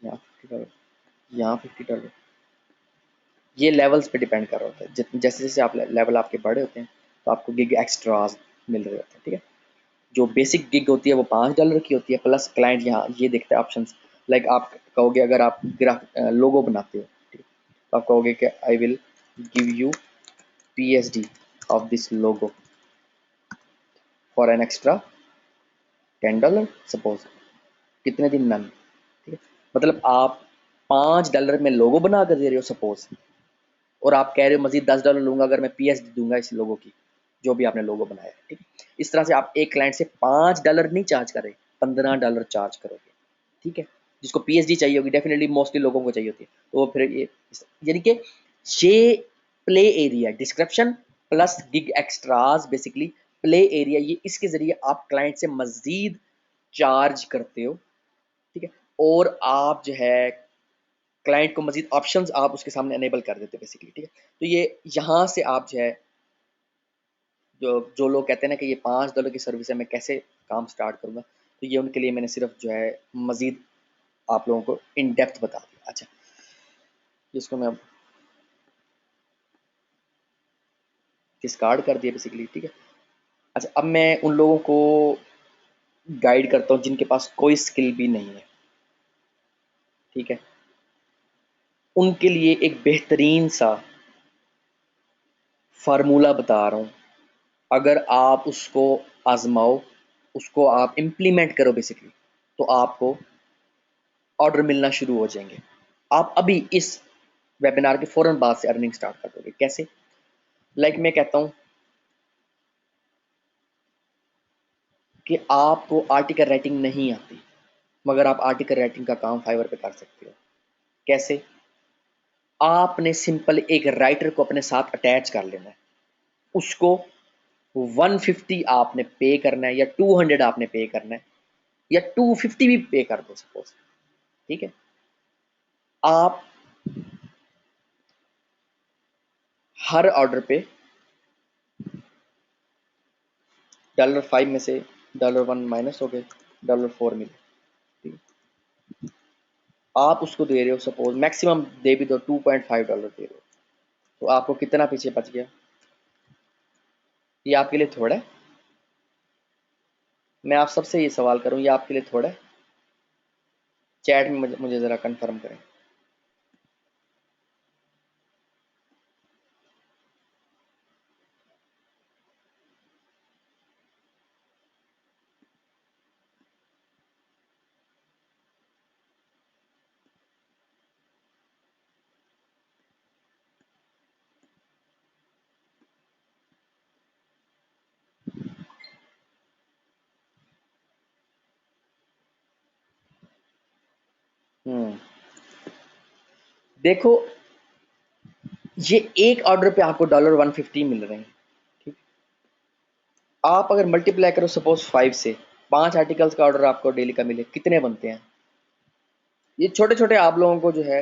Speaker 1: यहाँ $50, यहाँ $50। ये लेवल्स पे डिपेंड कर रहा होता है, जैसे जैसे आप लेवल आपके बड़े होते हैं तो आपको गिग एक्स्ट्राज मिल रहे होते हैं। ठीक है, जो बेसिक गिग होती है वो $5 की होती है, प्लस क्लाइंट यहाँ ये देखता है ऑप्शंस। लाइक आप कहोगे अगर आप लोगो बनाते हो, ठीक है, तो आप कहोगे कि I will give you PSD of this logo for an extra $10 suppose, कितने दिन मैम। ठीक है, मतलब आप $5 में लोगो बना कर दे रहे हो सपोज, और आप कह रहे हो मजीद $10 लूंगा अगर मैं PSD दूंगा इस लोगो की, जो भी आपने लोगो बनाया है। ठीक है, इस तरह से आप एक क्लाइंट से $5 नहीं चार्ज कर रहे, $15 चार्ज करोगे। ठीक है, जिसको PSD चाहिए होगी, डेफिनेटली मोस्टली लोगों को चाहिए होती है, तो फिर ये यानी कि ये play area description plus gig extras basically play area, ये इसके जरिए आप क्लाइंट से मजीद चार्ज करते हो। ठीक है, और आप जो है क्लाइंट को मजीद ऑप्शंस आप उसके सामने अनेबल कर देते हो बेसिकली। ठीक है, तो ये यहाँ से आप जो है जो जो लोग कहते हैं ना कि ये $5 की सर्विस है, मैं कैसे काम स्टार्ट करूँगा, तो ये उनके लिए मैंने सिर्फ जो है मजीद आप लोगों को इन डेप्थ बता दिया। अच्छा, जिसको मैं अब डिस्कार्ड कर दिया बेसिकली। ठीक है, अच्छा अब मैं उन लोगों को गाइड करता हूँ जिनके पास कोई स्किल भी नहीं है। ठीक है, उनके लिए एक बेहतरीन सा फार्मूला बता रहा हूँ, अगर आप उसको आजमाओ, उसको आप इम्प्लीमेंट करो बेसिकली, तो आपको ऑर्डर मिलना शुरू हो जाएंगे। आप अभी इस वेबिनार के फ़ौरन बाद से अर्निंग स्टार्ट कर दोगे। कैसे? लाइक मैं कहता हूँ कि आपको आर्टिकल राइटिंग नहीं आती, मगर आप आर्टिकल राइटिंग का काम फाइवर पे कर सकते हो। कैसे? आपने सिंपल एक राइटर को अपने साथ अटैच कर लेना है, उसको 150 आपने पे करना है या 200 आपने पे करना है या 250 भी पे कर दो सपोज। ठीक है, आप हर ऑर्डर पे $5 में से $1 माइनस हो गए, $4 मिले। ठीक है, आप उसको दे रहे हो सपोज मैक्सिमम दे भी दो $2.5 दे रहे हो, तो आपको कितना पीछे बच गया? ये आपके लिए थोड़ा है? मैं आप सबसे ये सवाल करूं, ये आपके लिए थोड़ा है? चैट में मुझे ज़रा कंफर्म करें। देखो, ये एक ऑर्डर पे आपको $150 मिल रहे हैं। ठीक, आप अगर मल्टीप्लाई करो सपोज 5 से, 5 आर्टिकल्स का ऑर्डर आपको डेली का मिले, कितने बनते हैं? ये छोटे छोटे आप लोगों को जो है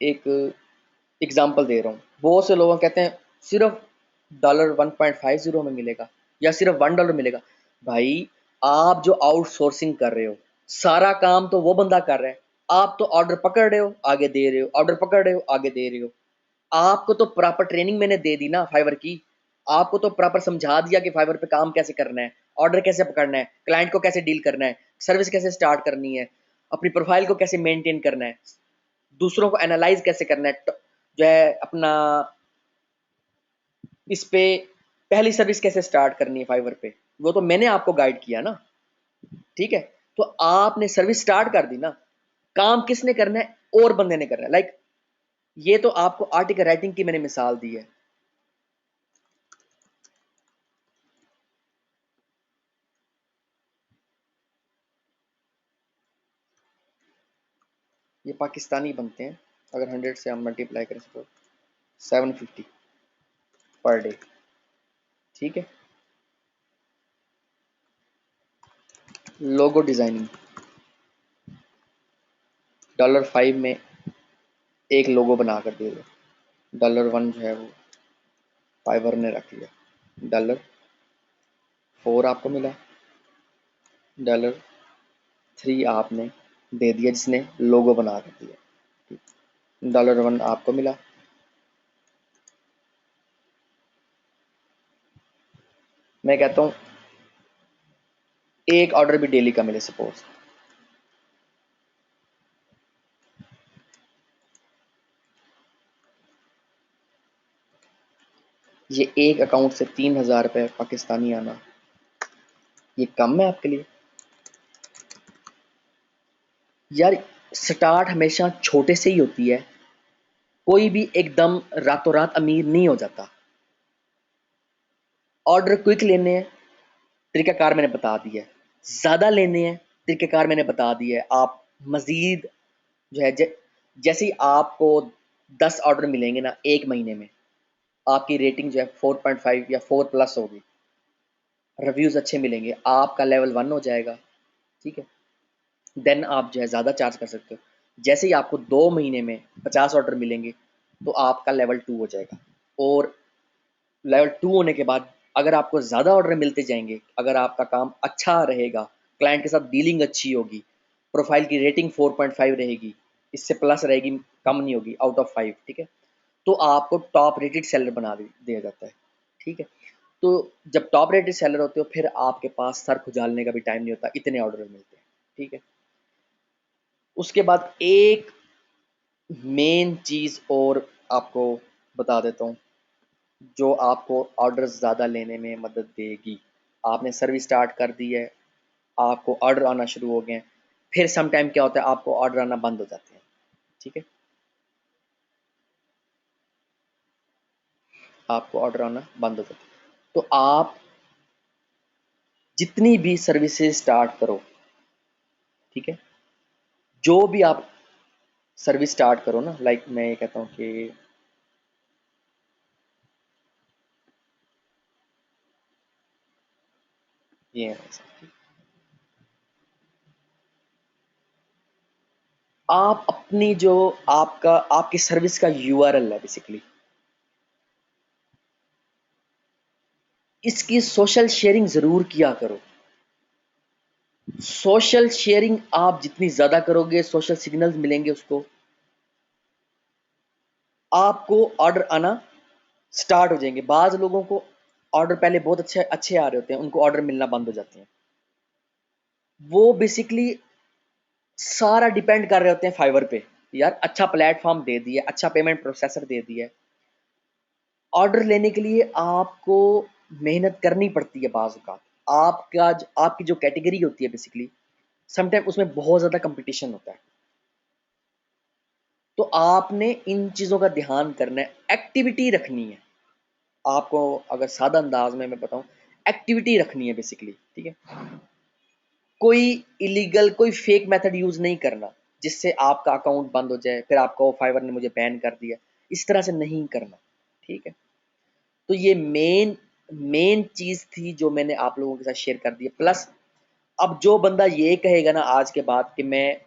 Speaker 1: एक एग्जाम्पल दे रहा हूँ। बहुत से लोग कहते हैं सिर्फ $1.50 में मिलेगा या सिर्फ $1 मिलेगा। भाई, आप जो आउटसोर्सिंग कर रहे हो, सारा काम तो वो बंदा कर रहा है, आप तो ऑर्डर पकड़ रहे हो आगे दे रहे हो, ऑर्डर पकड़ रहे हो आगे दे रहे हो। आपको तो प्रॉपर ट्रेनिंग मैंने दे दी ना फाइवर की, आपको तो प्रॉपर समझा दिया कि फाइवर पे काम कैसे करना है, ऑर्डर कैसे पकड़ना है, क्लाइंट को कैसे डील करना है, सर्विस कैसे स्टार्ट करनी है, अपनी प्रोफाइल को कैसे मेंटेन करना है, दूसरों को एनालाइज कैसे करना है, जो है अपना इस पे पहली सर्विस कैसे स्टार्ट करनी है फाइवर पे, वो तो मैंने आपको गाइड किया ना। ठीक है, तो आपने सर्विस स्टार्ट कर दी ना, काम किसने करना है? और बंदे ने करना है। लाइक ये तो आपको आर्टिकल राइटिंग की मैंने मिसाल दी है। ये पाकिस्तानी बनते हैं, अगर 100 से हम मल्टीप्लाई करें तो 750 पर डे। ठीक है, लोगो डिजाइनिंग $5 में एक लोगो बना कर दे दो। $1 जो है वो फाइवर ने रख लिया, $4 आपको मिला, $3 आपने दे दिया जिसने लोगो बना कर दिया, $1 आपको मिला, मैं कहता हूँ एक ऑर्डर भी डेली का मिले सपोज, ये एक अकाउंट से 3,000 रुपये पाकिस्तानी आना, ये कम है आपके लिए? यार स्टार्ट हमेशा छोटे से ही होती है, कोई भी एकदम रातों रात अमीर नहीं हो जाता। ऑर्डर क्विक लेने हैं, तरीकाकार मैंने बता दिया है। ज़्यादा लेने हैं, तरीकाकार मैंने बता दिया है। आप मज़ीद जो है जैसे ही आपको 10 ऑर्डर मिलेंगे ना एक महीने में, आपकी रेटिंग जो है 4.5 या 4 प्लस होगी, रिव्यूज़ अच्छे मिलेंगे, आपका लेवल 1 हो जाएगा। ठीक है, देन आप जो है ज़्यादा चार्ज कर सकते हो। जैसे ही आपको 2 महीने में 50 ऑर्डर मिलेंगे तो आपका लेवल 2 हो जाएगा। और लेवल 2 होने के बाद अगर आपको ज़्यादा ऑर्डर मिलते जाएंगे, अगर आपका काम अच्छा रहेगा, क्लाइंट के साथ डीलिंग अच्छी होगी, प्रोफाइल की रेटिंग 4.5 रहेगी, इससे प्लस रहेगी, कम नहीं होगी, आउट ऑफ 5, ठीक है, तो आपको टॉप रेटेड सेलर बना दिया जाता है। ठीक है, तो जब टॉप रेटेड सेलर होते हो फिर आपके पास सर खुजालने का भी टाइम नहीं होता, इतने ऑर्डर मिलते हैं। ठीक है, उसके बाद एक मेन चीज़ और आपको बता देता हूँ जो आपको ऑर्डर ज़्यादा लेने में मदद देगी। आपने सर्विस स्टार्ट कर दी है, आपको ऑर्डर आना शुरू हो गए हैं, फिर सम टाइम क्या होता है आपको ऑर्डर आना बंद हो जाते हैं। ठीक है, आपको ऑर्डर आना बंद हो जाते हैं, तो आप जितनी भी सर्विसेज स्टार्ट करो, ठीक है, जो भी आप सर्विस स्टार्ट करो ना, लाइक मैं ये कहता हूँ कि ये है, आप अपनी जो आपका आपकी सर्विस का यूआरएल है बेसिकली, इसकी सोशल शेयरिंग ज़रूर किया करो। सोशल शेयरिंग आप जितनी ज़्यादा करोगे, सोशल सिग्नल्स मिलेंगे उसको, आपको ऑर्डर आना स्टार्ट हो जाएंगे। बाज़ लोगों को ऑर्डर पहले बहुत अच्छे अच्छे आ रहे होते हैं, उनको ऑर्डर मिलना बंद हो जाते हैं। वो बेसिकली सारा डिपेंड कर रहे होते हैं फाइवर पे। यार अच्छा प्लेटफॉर्म दे दिया, अच्छा पेमेंट प्रोसेसर दे दिया, ऑर्डर लेने के लिए आपको मेहनत करनी पड़ती है। बाज़ का आपकी जो कैटेगरी होती है बेसिकली, समटाइम उसमें बहुत ज़्यादा कंपटीशन होता है, तो आपने इन चीज़ों का ध्यान करना है, एक्टिविटी रखनी है। आपको अगर सादा अंदाज में मैं बताऊं, एक्टिविटी रखनी है बेसिकली। ठीक है, कोई इलीगल कोई फेक मेथड यूज़ नहीं करना जिससे आपका अकाउंट बंद हो जाए, फिर आपको फाइवर ने मुझे बैन कर दिया, इस तरह से नहीं करना। ठीक है, तो ये मेन मेन चीज़ थी जो मैंने आप लोगों के साथ शेयर कर दी है। प्लस अब जो बंदा ये कहेगा ना आज के बाद कि मैं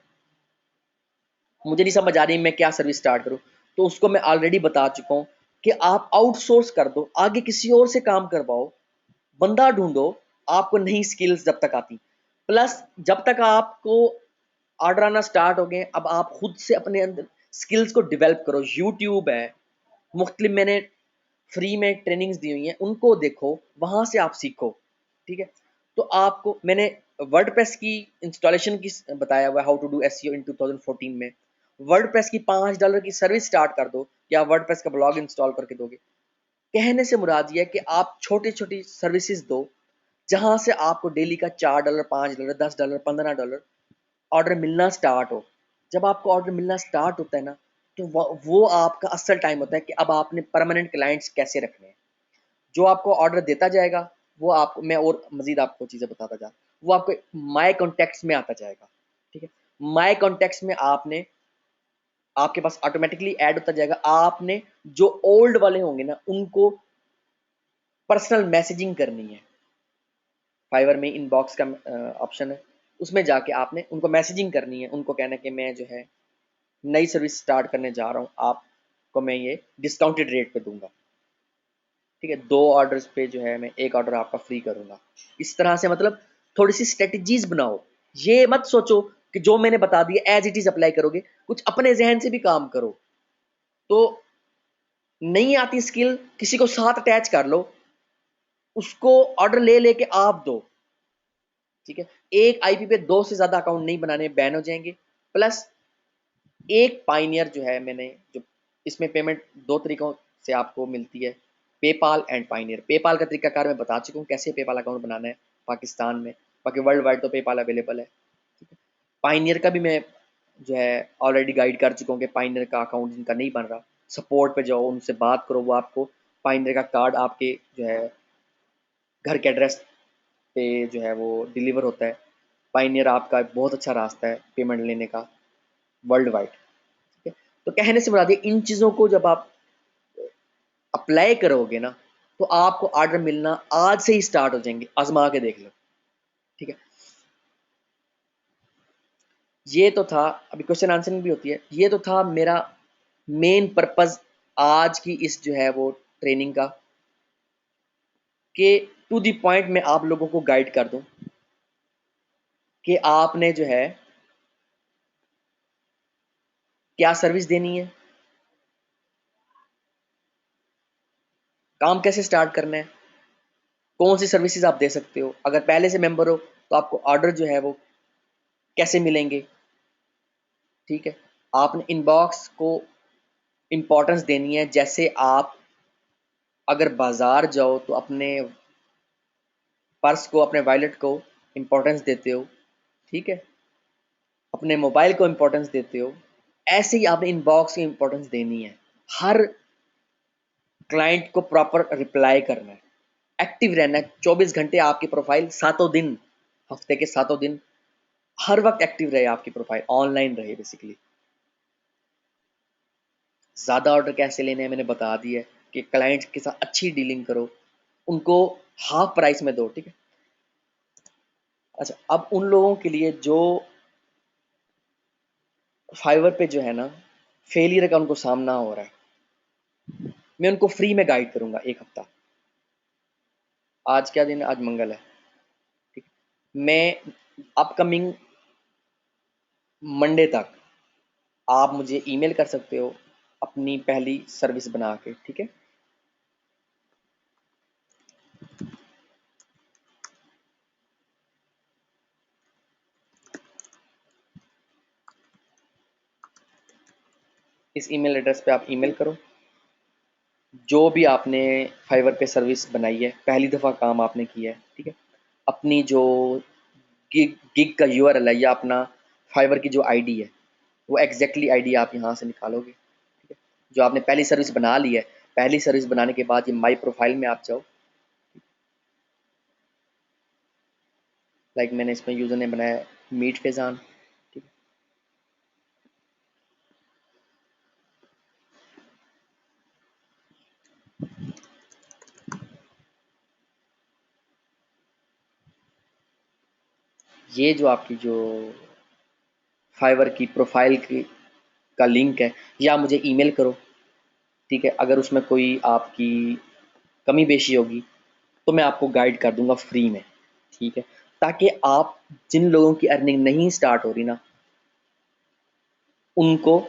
Speaker 1: मुझे नहीं समझ आ रही मैं क्या सर्विस स्टार्ट करूँ, तो उसको मैं ऑलरेडी बता चुका हूँ कि आप आउटसोर्स कर दो, आगे किसी और से काम करवाओ, बंदा ढूंढो। आपको नई स्किल्स जब तक आती, प्लस जब तक आपको ऑर्डर आना स्टार्ट हो गए, अब आप खुद से अपने अंदर स्किल्स को डेवलप करो। यूट्यूब है, मुख्तलिफ मैंने फ्री में ट्रेनिंग्स दी हुई हैं, उनको देखो, वहाँ से आप सीखो। ठीक है, तो आपको मैंने वर्डप्रेस की इंस्टॉलेशन की बताया हुआ, हाउ टू डू एसईओ इन 2014 में। वर्डप्रेस की $5 की सर्विस स्टार्ट कर दो, या वर्डप्रेस का ब्लॉग इंस्टॉल करके दोगे। कहने से मुराद ये है कि आप छोटी छोटी सर्विसेज दो, जहां से आपको डेली का $4, $5, $10, $15 ऑर्डर मिलना स्टार्ट हो। जब आपको ऑर्डर मिलना स्टार्ट होता है ना, तो वो आपका असल टाइम होता है कि अब आपने परमानेंट क्लाइंट्स कैसे रखने हैं। जो आपको ऑर्डर देता जाएगा, वो आपको मैं और मजीद आपको चीज़ें बताता जा, वो आपको माई कॉन्टैक्ट्स में आता जाएगा। ठीक है, माई कॉन्टैक्ट्स में आपने आपके पास ऑटोमेटिकली ऐड होता जाएगा। आपने जो ओल्ड वाले होंगे ना, उनको पर्सनल मैसेजिंग करनी है। फाइवर में इनबॉक्स का ऑप्शन है, उसमें जाके आपने उनको मैसेजिंग करनी है, उनको कहना है कि मैं जो है नई सर्विस स्टार्ट करने जा रहा हूँ, आपको मैं ये डिस्काउंटेड रेट पे दूंगा। ठीक है, 2 ऑर्डर्स पे जो है मैं एक ऑर्डर आपका फ्री करूंगा। इस तरह से मतलब थोड़ी सी स्ट्रेटजीज बनाओ। ये मत सोचो कि जो मैंने बता दिया एज इट इज अप्लाई करोगे, कुछ अपने जहन से भी काम करो। तो नहीं आती स्किल, किसी को साथ अटैच कर लो, उसको ऑर्डर ले लेके आप दो, ठीक है। एक आईपी पे 2 से ज़्यादा अकाउंट नहीं बनाने, बैन हो जाएंगे। प्लस एक पाइनियर जो है, मैंने जो इसमें पेमेंट 2 तरीकों से आपको मिलती है, पेपाल एंड पाइनियर। पेपाल का तरीकाकार मैं बता चुका हूँ कैसे पेपाल अकाउंट बनाना है पाकिस्तान में, बाकी वर्ल्ड वाइड तो पेपाल अवेलेबल है, ठीक है। पाइनियर का भी मैं जो है ऑलरेडी गाइड कर चुका हूँ कि पाइनियर का अकाउंट जिनका नहीं बन रहा, सपोर्ट पे जाओ, उनसे बात करो, वो आपको पाइनियर का कार्ड आपके जो है घर के एड्रेस पे जो है वो डिलीवर होता है। पाइनियर आपका बहुत अच्छा रास्ता है पेमेंट लेने का वर्ल्ड वाइड, ठीक है। तो कहने से बता दिए, इन चीज़ों को जब आप अप्लाई करोगे ना, तो आपको ऑर्डर मिलना आज से ही स्टार्ट हो जाएंगे, आजमा के देख लो, ठीक है। ये तो था, अभी क्वेश्चन आंसरिंग भी होती है। ये तो था मेरा मेन पर्पस आज की इस जो है वो ट्रेनिंग का, कि टू दी पॉइंट में आप लोगों को गाइड कर दूं कि आपने जो है क्या सर्विस देनी है, काम कैसे स्टार्ट करना है, कौन सी सर्विसेज आप दे सकते हो, अगर पहले से मेंबर हो तो आपको ऑर्डर जो है वो कैसे मिलेंगे, ठीक है। आपने इनबॉक्स को इम्पोर्टेंस देनी है, जैसे आप अगर बाजार जाओ तो अपने पर्स को, अपने वॉलेट को इम्पोर्टेंस देते हो, ठीक है, अपने मोबाइल को इम्पोर्टेंस देते हो, ऐसे ही आपने इनबॉक्स की इम्पोर्टेंस देनी है। हर क्लाइंट को प्रॉपर रिप्लाई करना है, एक्टिव रहना है 24 घंटे। आपकी प्रोफाइल सातों दिन, हफ्ते के सातों दिन, हर वक्त एक्टिव रहे, आपकी प्रोफाइल ऑनलाइन रहे बेसिकली। ज़्यादा ऑर्डर कैसे लेने हैं मैंने बता दिया है, कि क्लाइंट के साथ अच्छी डीलिंग करो, उनको हाफ प्राइस में दो, ठीक है। अच्छा, अब उन लोगों के लिए जो फाइवर पे जो है ना फेलियर का उनको सामना हो रहा है, मैं उनको फ्री में गाइड करूंगा 1 हफ्ता। आज क्या दिन है? आज मंगल है, ठीक है। मैं अपकमिंग मंडे तक आप मुझे ईमेल कर सकते हो अपनी पहली सर्विस बना के, ठीक है। इस ईमेल एड्रेस पे आप ईमेल करो, जो भी आपने फाइवर पे सर्विस बनाई है, पहली दफ़ा काम आपने किया है, ठीक है। अपनी जो गिग गिग का यूआरएल है, या अपना फाइवर की जो आईडी है, वो एग्जैक्टली आईडी आप यहाँ से निकालोगे, ठीक है। जो आपने पहली सर्विस बना ली है, पहली सर्विस बनाने के बाद ये माई प्रोफाइल में आप जाओ, लाइक मैंने इसमें यूज़र ने बनाया मीट फैज़ान, ठीक है। ये जो आपकी जो फाइवर की प्रोफाइल की का लिंक है, या मुझे ईमेल करो, ठीक है। अगर उसमें कोई आपकी कमी पेशी होगी तो मैं आपको गाइड कर दूंगा फ्री में, ठीक है। ताकि आप, जिन लोगों की अर्निंग नहीं स्टार्ट हो रही ना, उनको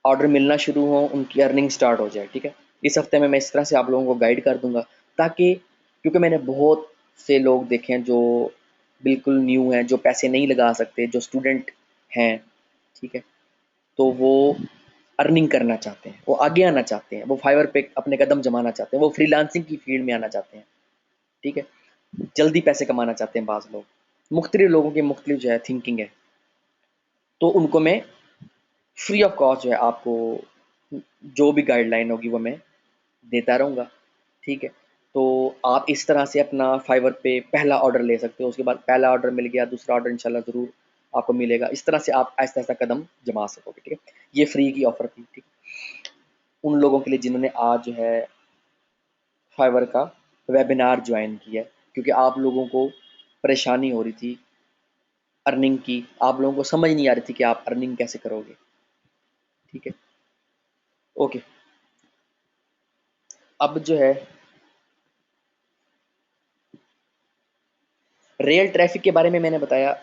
Speaker 1: ऑर्डर मिलना शुरू हो, उनकी अर्निंग स्टार्ट हो जाए, ठीक है। इस हफ्ते में मैं इस तरह से आप लोगों को गाइड कर दूंगा, ताकि, क्योंकि मैंने बहुत से लोग देखे हैं जो बिल्कुल न्यू हैं, जो पैसे नहीं लगा सकते, जो स्टूडेंट हैं, ठीक है। तो वो अर्निंग करना चाहते हैं, वो आगे आना चाहते हैं, वो फाइवर पे अपने कदम जमाना चाहते हैं, वो फ्रीलांसिंग की फील्ड में आना चाहते हैं, ठीक है। जल्दी पैसे कमाना चाहते हैं बाज़ लोग, मुख्तलिफ लोगों की मुख्तलिफ जो है थिंकिंग है। तो उनको मैं फ्री ऑफ कॉस्ट जो है आपको जो भी गाइडलाइन होगी वो मैं देता रहूँगा, ठीक है। तो आप इस तरह से अपना फाइवर पे पहला ऑर्डर ले सकते हो, उसके बाद पहला ऑर्डर मिल गया, दूसरा ऑर्डर इंशाल्लाह ज़रूर आपको मिलेगा। इस तरह से आप आहिस्ता आहिस्ता कदम जमा सकोगे, ठीक है। ये फ्री की ऑफ़र थी, ठीक है, उन लोगों के लिए जिन्होंने आज जो है फाइवर का वेबिनार ज्वाइन किया है, क्योंकि आप लोगों को परेशानी हो रही थी अर्निंग की, आप लोगों को समझ नहीं आ रही थी कि आप अर्निंग कैसे करोगे, ठीक है। ओके, अब जो है रियल ट्रैफिक के बारे में मैंने बताया,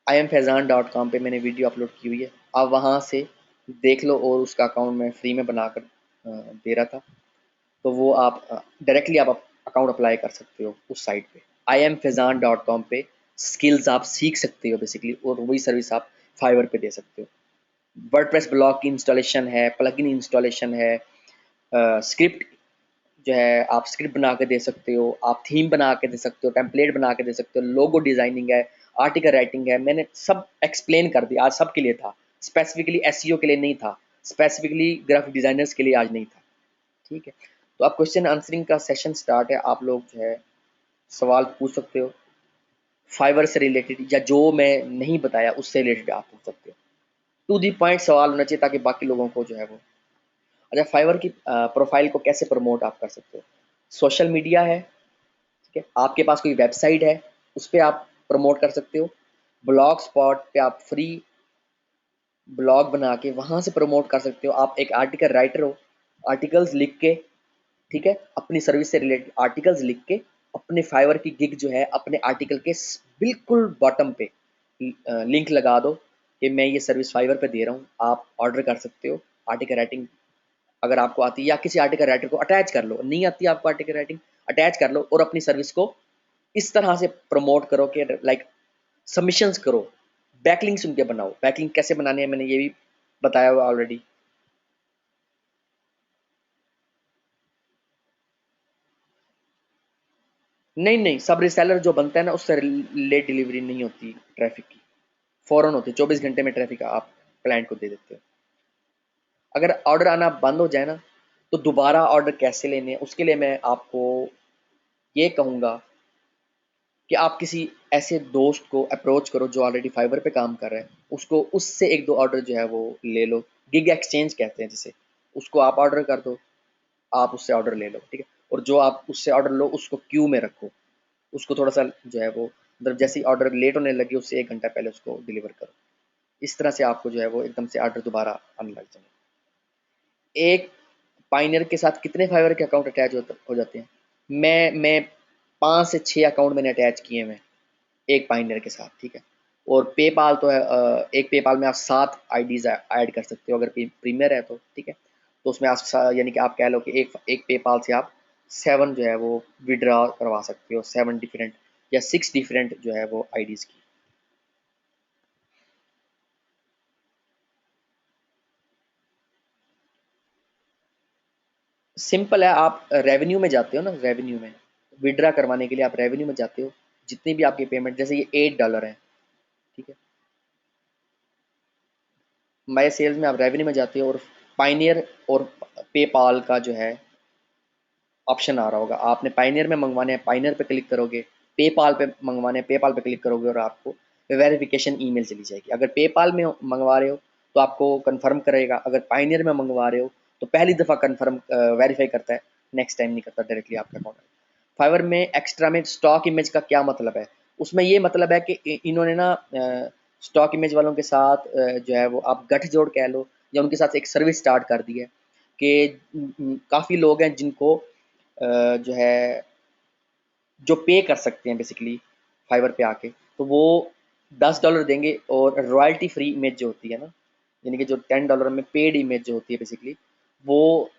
Speaker 1: IamFaizan.com पे मैंने वीडियो अपलोड की हुई है, आप वहाँ से देख लो, और उसका अकाउंट मैं फ्री में बनाकर दे रहा था। तो वो आप डायरेक्टली आप अकाउंट अप्लाई कर सकते हो उस साइट पे। iamfazan.com पे स्किल्स आप सीख सकते हो बेसिकली, और वही सर्विस आप फाइवर पे दे सकते हो। वर्डप्रेस ब्लॉग की इंस्टॉलेशन है, प्लगइन इंस्टॉलेशन है, स्क्रिप्ट जो है आप स्क्रिप्ट बना के दे सकते हो, आप थीम बना के दे सकते हो, टेम्पलेट बना के दे सकते हो, लोगो डिज़ाइनिंग है, आर्टिकल राइटिंग है। मैंने सब एक्सप्लेन कर दिया, आज सब के लिए था, स्पेसिफिकली एसईओ के लिए नहीं था, स्पेसिफिकली ग्राफिक डिज़ाइनर्स के लिए आज नहीं था। ठीक है, तो अब क्वेश्चन आंसरिंग का सेशन स्टार्ट है। आप लोग जो है सवाल पूछ सकते हो फाइवर से रिलेटेड, या जो मैं नहीं बताया उससे रिलेटेड आप पूछ सकते हो। टू दी पॉइंट सवाल होना चाहिए ताकि बाकी लोगों को जो है वो। अच्छा, फाइवर की प्रोफाइल को कैसे प्रमोट आप कर सकते हो? सोशल मीडिया है, ठीक है, आपके पास कोई वेबसाइट है उस पर आप प्रमोट कर सकते हो। ब्लॉग स्पॉट पे आप फ्री ब्लॉग बना के वहाँ से प्रमोट कर सकते हो। आप एक आर्टिकल राइटर हो, आर्टिकल्स लिख के, ठीक है, अपनी सर्विस से रिलेटेड आर्टिकल्स लिख के अपने फाइवर की गिग जो है अपने आर्टिकल के बिल्कुल बॉटम पे लिंक लगा दो कि मैं ये सर्विस फाइवर पे दे रहा हूँ, आप ऑर्डर कर सकते हो। आर्टिकल राइटिंग अगर आपको आती है, या किसी आर्टिकल राइटर को अटैच कर लो, नहीं आती आपको आर्टिकल राइटिंग, अटैच कर लो और अपनी सर्विस को इस तरह से प्रमोट करो कि लाइक सबमिशंस करो, बैकलिंक्स उनके बनाओ। बैकलिंक कैसे बनाने हैं मैंने ये भी बताया हुआ ऑलरेडी। नहीं नहीं, सब रिसेलर जो बनता है ना उससे लेट डिलीवरी नहीं होती ट्रैफिक की, फ़ौरन होती है, 24 घंटे में ट्रैफिक आप क्लाइंट को दे देते हो। अगर ऑर्डर आना बंद हो जाए ना, तो दोबारा ऑर्डर कैसे लेने हैं उसके लिए मैं आपको ये कहूँगा कि आप किसी ऐसे दोस्त को अप्रोच करो जो ऑलरेडी फाइवर पे काम कर रहा है, उसको उससे एक दो ऑर्डर जो है वो ले लो। गिग एक्सचेंज कहते हैं जिसे, उसको आप ऑर्डर कर दो, आप उससे ऑर्डर ले लो, ठीक है। और जो आप उससे ऑर्डर लो उसको क्यू में रखो, उसको थोड़ा सा जो है वो मतलब जैसे ही ऑर्डर लेट होने लगे उससे 1 घंटा पहले उसको डिलीवर करो। इस तरह से आपको जो है वो एकदम से ऑर्डर दोबारा आने लग जाए। एक पाइनियर के साथ कितने फाइवर के अकाउंट अटैच हो जाते हैं? मैं 5 से 6 अकाउंट मैंने अटैच किए हैं एक पाइनियर के साथ, ठीक है। और पेपाल तो है, एक पेपाल में आप 7 आईडीज ऐड कर सकते हो अगर प्रीमियर है तो, ठीक है। तो उसमें आप यानी कि आप कह लो कि एक पेपाल से आप 7 जो है वो विड्रॉ करवा सकते हो, 7 डिफरेंट या 6 डिफरेंट जो है वो आईडीज की। सिंपल है, आप रेवेन्यू में जाते हो ना, रेवेन्यू में विड्रा करवाने के लिए आप रेवेन्यू में जाते हो। जितनी भी आपकी पेमेंट, जैसे ये $8 है, ठीक है, माई सेल्स में आप रेवेन्यू में जाते हो और पाइनियर और पेपाल का जो है ऑप्शन आ रहा होगा। आपने पाइनियर में मंगवाने हैं, पाइनियर पे क्लिक करोगे, पेपाल पे मंगवाने हैं, पेपाल पे क्लिक करोगे और आपको वेरिफिकेशन ईमेल चली जाएगी। अगर पेपाल में मंगवा रहे हो तो आपको कंफर्म करेगा, अगर पाइनियर में मंगवा रहे हो तो पहली दफ़ा कंफर्म वेरीफाई करता है, नेक्स्ट टाइम नहीं करता डायरेक्टली आपका अकाउंट। फाइवर में एक्स्ट्रा में स्टॉक इमेज का क्या मतलब है? उसमें ये मतलब है कि इन्होंने ना स्टॉक इमेज वालों के साथ जो है वो आप गठजोड़ कह लो या उनके साथ एक सर्विस स्टार्ट कर दी है कि काफ़ी लोग हैं जिनको जो है जो पे कर सकते हैं बेसिकली फाइवर पे आके, तो वो $10 देंगे और रॉयल्टी फ्री इमेज जो होती है ना, यानी कि जो $10 में पेड इमेज जो होती है बेसिकली, वो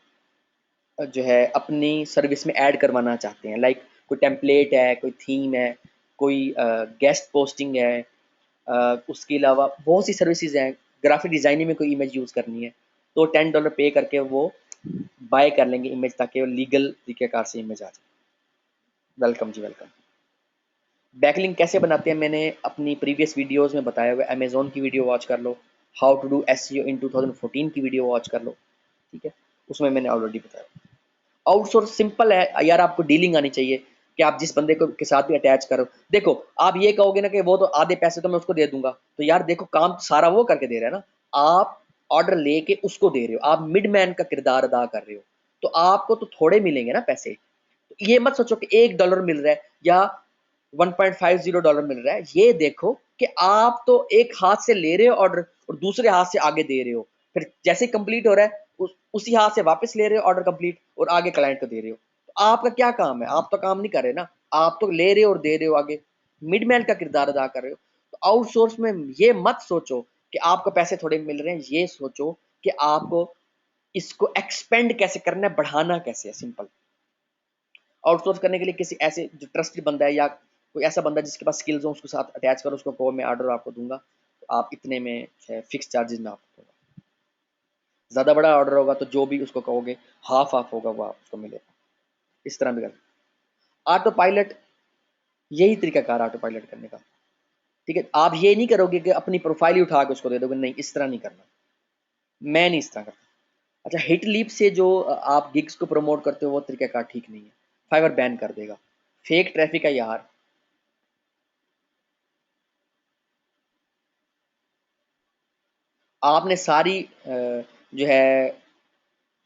Speaker 1: जो है अपनी सर्विस में ऐड करवाना चाहते हैं। लाइक कोई टेम्पलेट है, कोई थीम है, कोई गेस्ट पोस्टिंग है, उसके अलावा बहुत सी सर्विसेज हैं। ग्राफिक डिज़ाइनिंग में कोई इमेज यूज़ करनी है तो $10 पे करके वो बाय कर लेंगे इमेज, ताकि वो लीगल तरीक़ेकार से इमेज आ जाए। वेलकम जी, वेलकम। बैकलिंक कैसे बनाते हैं मैंने अपनी प्रीवियस वीडियोस में बताया हुआ है। अमेज़न की वीडियो वॉच कर लो, हाउ टू डू एसईओ इन 2014 की वीडियो वॉच कर लो, ठीक है, उसमें मैंने ऑलरेडी बताया। आउटसोर्स सिंपल है यार, आपको डीलिंग आनी चाहिए कि आप जिस बंदे को के साथ भी अटैच करो। देखो, आप ये कहोगे ना कि वो तो आधे पैसे तो मैं उसको दे दूंगा, तो यार देखो काम तो सारा वो करके दे रहा है ना, आप ऑर्डर लेके उसको दे रहे हो, आप मिडमैन का किरदार अदा कर रहे हो, तो आपको तो थोड़े मिलेंगे ना पैसे। तो ये मत सोचो कि $1 मिल रहा है या $1.50 मिल रहा है। ये देखो कि आप तो एक हाथ से ले रहे हो ऑर्डर और दूसरे हाथ से आगे दे रहे हो, फिर जैसे कंप्लीट हो रहा है उसी हाथ से वापस ले रहे हो ऑर्डर कंप्लीट और आगे क्लाइंट को दे रहे हो। तो आपका क्या काम है? आप तो काम नहीं कर रहे ना, आप तो ले रहे हो और दे रहे हो आगे, मिडमैन का किरदार अदा कर रहे हो। तो आउटसोर्स में ये मत सोचो कि आपको पैसे थोड़े मिल रहे हैं, ये सोचो कि आपको इसको एक्सपेंड कैसे करना है, बढ़ाना कैसे है। सिंपल। आउटसोर्स करने के लिए किसी ऐसे जो ट्रस्टेड बंदा है या कोई ऐसा बंदा जिसके पास स्किल्स हो उसके साथ अटैच करो, उसको कहो मैं ऑर्डर आपको दूंगा तो आप इतने में फिक्स चार्जेस में आपको होगा। ज़्यादा बड़ा ऑर्डर होगा तो जो भी उसको कहोगे हाफ ऑफ होगा वो आपको मिलेगा। इस तरह भी कर ऑटो पायलट, यही तरीकाकार ऑटो पायलट करने का। ठीक है, आप ये नहीं करोगे कि अपनी प्रोफाइल ही उठा के उसको दे दोगे, नहीं इस तरह नहीं करना, मैं नहीं इस तरह करता। अच्छा, हिट लीप से जो आप गिग्स को प्रमोट करते हो वो तरीकाकार ठीक नहीं है, फाइवर बैन कर देगा, फेक ट्रैफिक है यार। आपने सारी जो है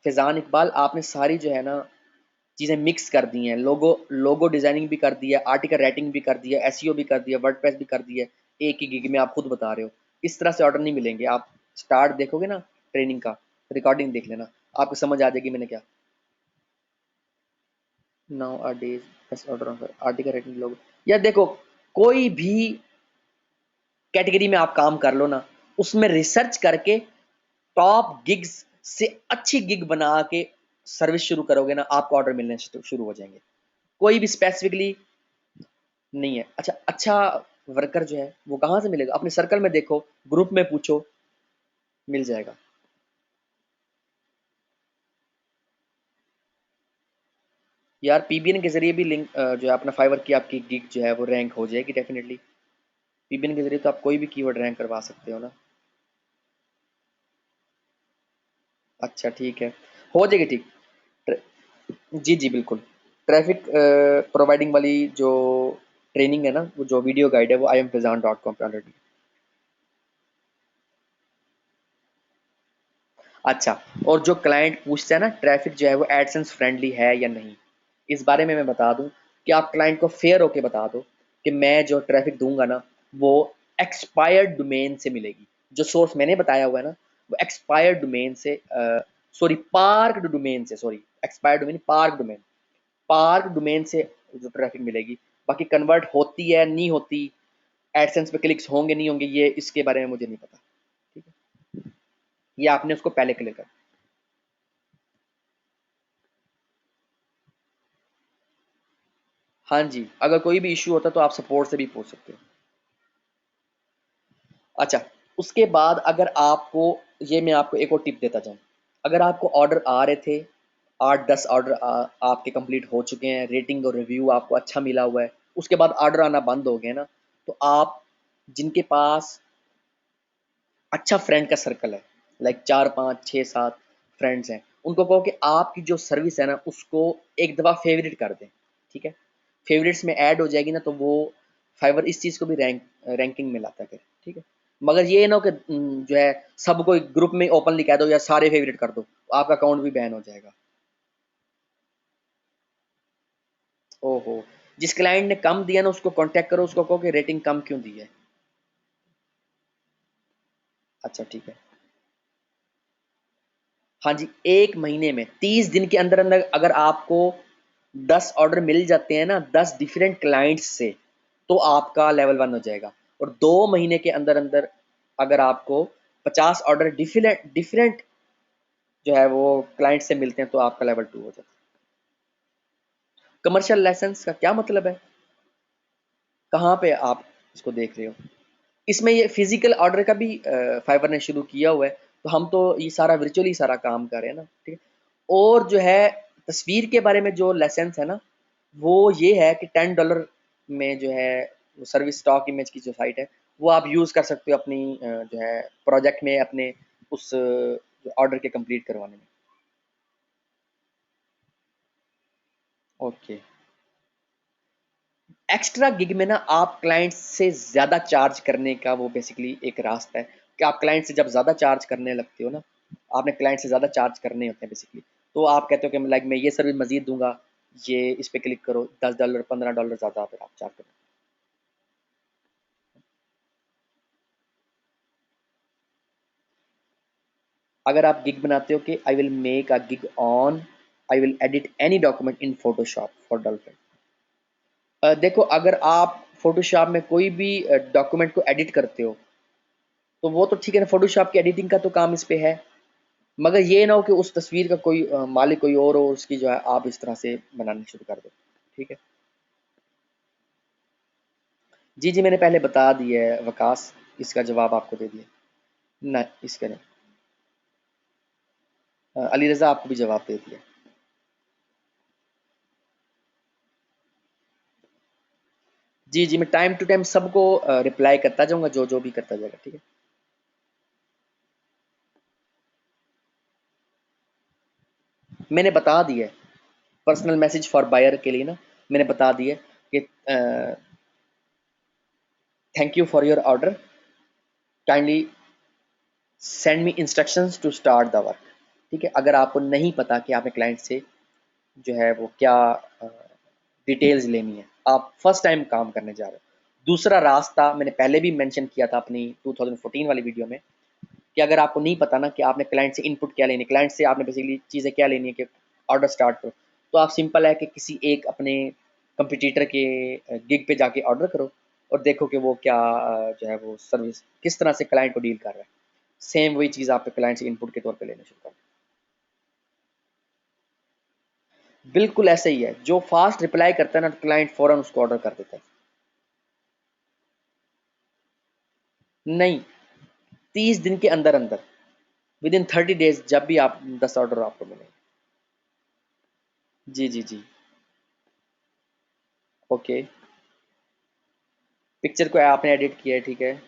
Speaker 1: फैजान इकबाल, आपने सारी जो है ना चीज़ें मिक्स कर दी हैं, लोगो लोगो डिजाइनिंग भी कर दिया, आर्टिकल राइटिंग भी कर दिया, एसईओ भी कर दिया, वर्डप्रेस भी कर दिया, एक ही गिग में आप खुद बता रहे हो। इस तरह से ऑर्डर नहीं मिलेंगे। आप स्टार्ट देखोगे ना ट्रेनिंग का, रिकॉर्डिंग देख लेना, आपको समझ आ जाएगी मैंने क्या। नाउ अ डेज बस ऑर्डर आर्टिकल राइटिंग लोग, या देखो कोई भी कैटेगरी में आप काम कर लो ना, उसमें रिसर्च करके टॉप गिग्स से अच्छी गिग बना के सर्विस शुरू करोगे ना, आपको ऑर्डर मिलने शुरू हो जाएंगे। कोई भी स्पेसिफिकली नहीं है। अच्छा अच्छा वर्कर जो है वो कहाँ से मिलेगा? अपने सर्कल में देखो, ग्रुप में पूछो, मिल जाएगा। यार पीबीएन के जरिए भी लिंक जो है अपना फाइवर की आपकी गिग जो है वो रैंक हो जाएगी डेफिनेटली। पीबीएन के जरिए तो आप कोई भी कीवर्ड रैंक करवा सकते हो ना। अच्छा ठीक है, हो जाएगी ठीक। जी जी बिल्कुल। ट्रैफिक प्रोवाइडिंग वाली जो ट्रेनिंग है ना, वो जो वीडियो गाइड है वो iamfazan.com पे ऑलरेडी। अच्छा, और जो क्लाइंट पूछता है ना ट्रैफिक जो है वो एडसेंस फ्रेंडली है या नहीं, इस बारे में मैं बता दूं कि आप क्लाइंट को फेयर होके बता दो कि मैं जो ट्रैफिक दूंगा ना वो एक्सपायर्ड डोमेन से मिलेगी। जो सोर्स मैंने बताया हुआ है ना वो एक्सपायर्ड डोमेन से, सॉरी पार्क डोमेन से, sorry expired domain park domain, park domain से जो ट्रैफिक मिलेगी। बाकी कन्वर्ट होती है नहीं होती, एडसेंस पे क्लिक्स होंगे नहीं होंगे, ये इसके बारे में मुझे नहीं पता। ठीक है, ये आपने उसको पहले क्लियर कर। हाँ जी, अगर कोई भी इश्यू होता है तो आप सपोर्ट से भी पूछ सकते हो। अच्छा, उसके बाद अगर आपको, ये मैं आपको एक और टिप देता जाऊँ, अगर आपको ऑर्डर आ रहे थे, 8-10 ऑर्डर आपके कंप्लीट हो चुके हैं, रेटिंग और रिव्यू आपको अच्छा मिला हुआ है, उसके बाद ऑर्डर आना बंद हो गए ना, तो आप जिनके पास अच्छा फ्रेंड का सर्कल है, लाइक 4 5 6 7 फ्रेंड्स हैं, उनको कहो कि आपकी जो सर्विस है ना उसको एक दफ़ा फेवरेट कर दें। ठीक है, फेवरेट्स में ऐड हो जाएगी ना तो वो फाइवर इस चीज़ को भी रैंकिंग में लाता है फिर। ठीक है, मगर ये ना हो कि जो है सबको एक ग्रुप में ओपनली कह दो या सारे फेवरेट कर दो, आपका अकाउंट भी बैन हो जाएगा। ओहो, जिस क्लाइंट ने कम दिया ना उसको कांटेक्ट करो, उसको कहो कि रेटिंग कम क्यों दी है। अच्छा ठीक है। हाँ जी, 1 महीने में 30 दिन के अंदर अंदर अगर आपको 10 ऑर्डर मिल जाते हैं ना 10 डिफरेंट क्लाइंट्स से, तो आपका लेवल 1 हो जाएगा। और 2 महीने के अंदर अंदर अगर आपको 50 ऑर्डर डिफरेंट डिफरेंट जो है वो क्लाइंट से मिलते हैं तो आपका लेवल 2 हो जाता है। कमर्शियल लाइसेंस का क्या मतलब है? कहाँ पे आप इसको देख रहे हो? इसमें ये फिजिकल ऑर्डर का भी फाइवर ने शुरू किया हुआ है, तो हम तो ये सारा वर्चुअली सारा काम कर रहे हैं ना। ठीक है, और जो है तस्वीर के बारे में जो लाइसेंस है ना, वो ये है कि $10 में जो है सर्विस स्टॉक इमेज की जो साइट है वो आप यूज़ कर सकते हो अपनी जो है प्रोजेक्ट में, अपने उस ऑर्डर के कंप्लीट करवाने में। ओके, एक्स्ट्रा गिग में ना आप क्लाइंट से ज़्यादा चार्ज करने का वो बेसिकली एक रास्ता है कि आप क्लाइंट से जब ज़्यादा चार्ज करने लगते हो ना, आपने क्लाइंट से ज़्यादा चार्ज करने होते हैं बेसिकली, तो आप कहते हो कि लाइक मैं ये सर्विस मजीद दूंगा, ये इस पे क्लिक करो, $10 $15 ज़्यादा फिर आप चार्ज करो। अगर आप गिग बनाते हो कि I will make a gig on, I will edit any document in Photoshop for dolphin. देखो अगर आप फोटोशॉप में कोई भी डॉक्यूमेंट को एडिट करते हो तो वो तो ठीक है ना, फोटोशॉप की एडिटिंग का तो काम इस पे है, मगर ये ना हो कि उस तस्वीर का कोई मालिक कोई और हो, उसकी जो है आप इस तरह से बनानी शुरू कर दो। ठीक है। जी जी, मैंने पहले बता दिया है वकास, इसका जवाब आपको दे दिया। ना इसका नहीं, अली रज़ा आपको भी जवाब दे दिया। जी जी, मैं टाइम टू टाइम सबको रिप्लाई करता जाऊंगा, जो जो भी करता जाएगा, ठीक है। मैंने बता दिया है, पर्सनल मैसेज फॉर बायर के लिए ना, मैंने बता दिया कि thank you for your order, kindly send me instructions to start the work. ठीक है, अगर आपको नहीं पता कि आपने क्लाइंट से जो है वो क्या डिटेल्स लेनी है, आप फर्स्ट टाइम काम करने जा रहे हो। दूसरा रास्ता मैंने पहले भी मेंशन किया था अपनी 2014 वाली वीडियो में, कि अगर आपको नहीं पता ना कि आपने क्लाइंट से इनपुट क्या लेनी है, क्लाइंट से आपने बेसिकली चीज़ें क्या लेनी है कि ऑर्डर स्टार्ट करो, तो आप सिंपल है कि किसी एक अपने कंपटीटर के गिग पे जाके ऑर्डर करो और देखो कि वो क्या जो है वो सर्विस किस तरह से क्लाइंट को डील कर रहा है। सेम वही चीज़ आप क्लाइंट से इनपुट के तौर पे लेना शुरू करो। बिल्कुल ऐसे ही है, जो फास्ट रिप्लाई करता है ना, क्लाइंट फौरन उसको ऑर्डर कर देता है। नहीं, 30 दिन के अंदर अंदर, विद इन 30 डेज, जब भी आप 10 ऑर्डर आपको मिलेंगे। जी जी जी। ओके, पिक्चर को आपने एडिट किया है, ठीक है।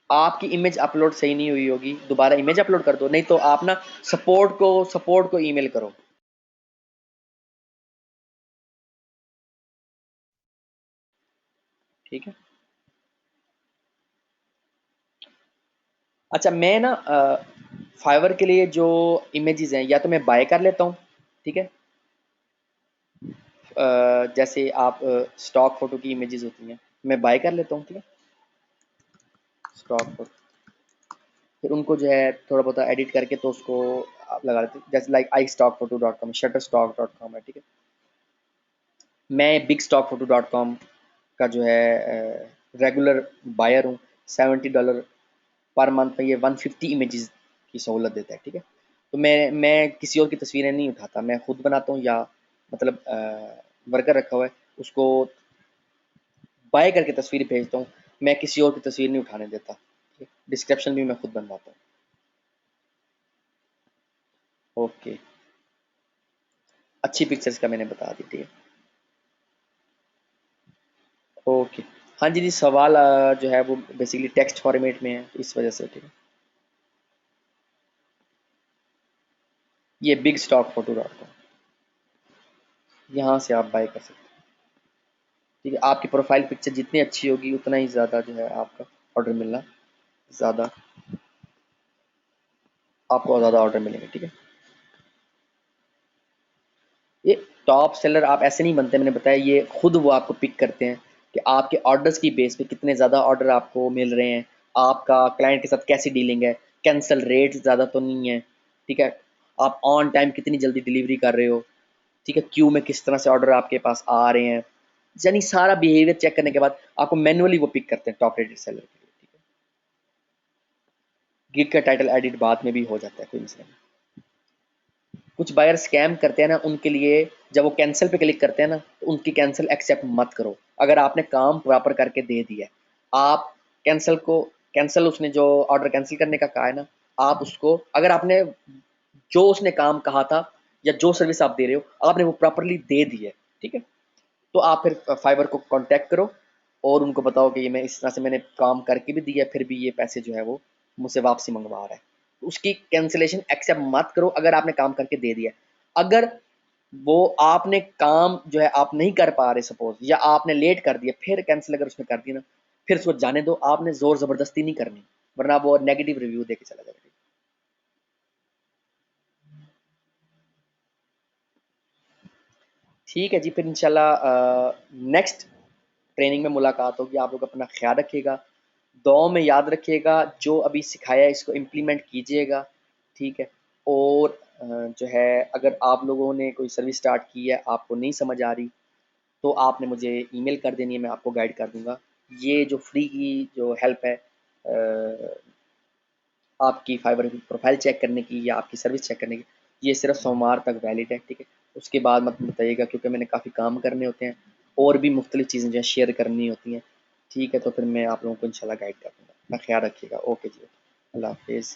Speaker 1: आपकी इमेज अपलोड सही नहीं हुई होगी, दोबारा इमेज अपलोड कर दो, नहीं तो आप ना सपोर्ट को ईमेल करो। ठीक है। अच्छा, मैं ना फाइवर के लिए जो इमेजेस हैं, या तो मैं बाय कर लेता हूँ, ठीक है। जैसे आप स्टॉक फोटो की इमेजेस होती हैं, मैं बाय कर लेता हूँ, ठीक है। स्टॉक फोटो, फिर उनको जो है थोड़ा बहुत एडिट करके तो उसको आप लगा लेते हैं, जैसे like I stock photo dot com, shutter stock dot com है, ठीक है। मैं big stock photo dot com का जो है रेगुलर बायर हूँ। $70 पर मंथ में ये 150 इमेजेस की सहूलत देता है, ठीक है। तो मैं किसी और की तस्वीरें नहीं उठाता, मैं खुद बनाता हूँ, या मतलब वर्कर रखा हुआ है, उसको बाय करके तस्वीर भेजता हूँ। मैं किसी और की तस्वीर नहीं उठाने देता, डिस्क्रिप्शन भी मैं खुद बनवाता हूँ। ओके, अच्छी पिक्चर्स का मैंने बता दी, ठीक है। ओके। हाँ जी जी, सवाल जो है वो बेसिकली टेक्स्ट फॉर्मेट में है, तो इस वजह से, ठीक है। ये big stock photo dot com, यहाँ से आप बाय कर सकते हैं, ठीक है। आपकी प्रोफाइल पिक्चर जितनी अच्छी होगी उतना ही ज़्यादा जो है आपका ऑर्डर मिलना ज़्यादा, आपको ज़्यादा ऑर्डर मिलेंगे, ठीक है। ये टॉप सेलर आप ऐसे नहीं बनते, मैंने बताया, ये खुद वो आपको पिक करते हैं कि आपके ऑर्डर्स की बेस पे कितने ज़्यादा ऑर्डर आपको मिल रहे हैं, आपका क्लाइंट के साथ कैसी डीलिंग है, कैंसिल रेट ज़्यादा तो नहीं है, ठीक है। आप ऑन टाइम कितनी जल्दी डिलीवरी कर रहे हो, ठीक है। क्यू में किस तरह से ऑर्डर आपके पास आ रहे हैं, यानी सारा बिहेवियर चेक करने के बाद आपको मैनुअली वो पिक करते हैं टॉप रेटेड सेलर के लिए, ठीक है। गिग का टाइटल एडिट बाद में भी हो जाता है, कोई मसला नहीं। कुछ बायर स्कैम करते हैं ना, उनके लिए जब वो कैंसिल पे क्लिक करते हैं ना, तो उनकी कैंसिल एक्सेप्ट मत करो। अगर आपने काम प्रॉपर करके दे दिया है, आप कैंसिल को कैंसिल, उसने जो ऑर्डर कैंसिल करने का कहा है ना, आप उसको, अगर आपने जो उसने काम कहा था या जो सर्विस आप दे रहे हो आपने वो प्रॉपरली दे दी है, ठीक है, तो आप फिर फाइबर को कांटेक्ट करो और उनको बताओ कि ये मैं इस तरह से मैंने काम करके भी दिया, फिर भी ये पैसे जो है वो मुझसे वापसी मंगवा रहा है। उसकी कैंसिलेशन एक्सेप्ट मत करो अगर आपने काम करके दे दिया। अगर वो आपने काम जो है आप नहीं कर पा रहे सपोज, या आपने लेट कर दिया, फिर कैंसिल अगर उसने कर दिया ना, फिर उसको जाने दो, आपने जोर जबरदस्ती नहीं करनी, वरना वो नेगेटिव रिव्यू देके चला जाएगा। ठीक है जी, फिर इंशाल्लाह नेक्स्ट ट्रेनिंग में मुलाकात होगी। आप लोग अपना ख्याल रखिएगा, दुआओं में याद रखिएगा, जो अभी सिखाया है इसको इम्प्लीमेंट कीजिएगा, ठीक है। और जो है, अगर आप लोगों ने कोई सर्विस स्टार्ट की है, आपको नहीं समझ आ रही, तो आपने मुझे ईमेल कर देनी है, मैं आपको गाइड कर दूंगा। ये जो फ्री की जो हेल्प है आपकी फाइबर की प्रोफाइल चेक करने की या आपकी सर्विस चेक करने की, ये सिर्फ सोमवार तक वैलिड है, ठीक है। उसके बाद मत बताइएगा, क्योंकि मैंने काफ़ी काम करने होते हैं और भी मुख्तलिफ चीज़ें जो है शेयर करनी होती हैं, ठीक है। तो फिर मैं आप लोगों को इंशाल्लाह गाइड कर दूँगा। अपना ख्याल रखिएगा। ओके जी, ओके, अल्लाह हाफिज़।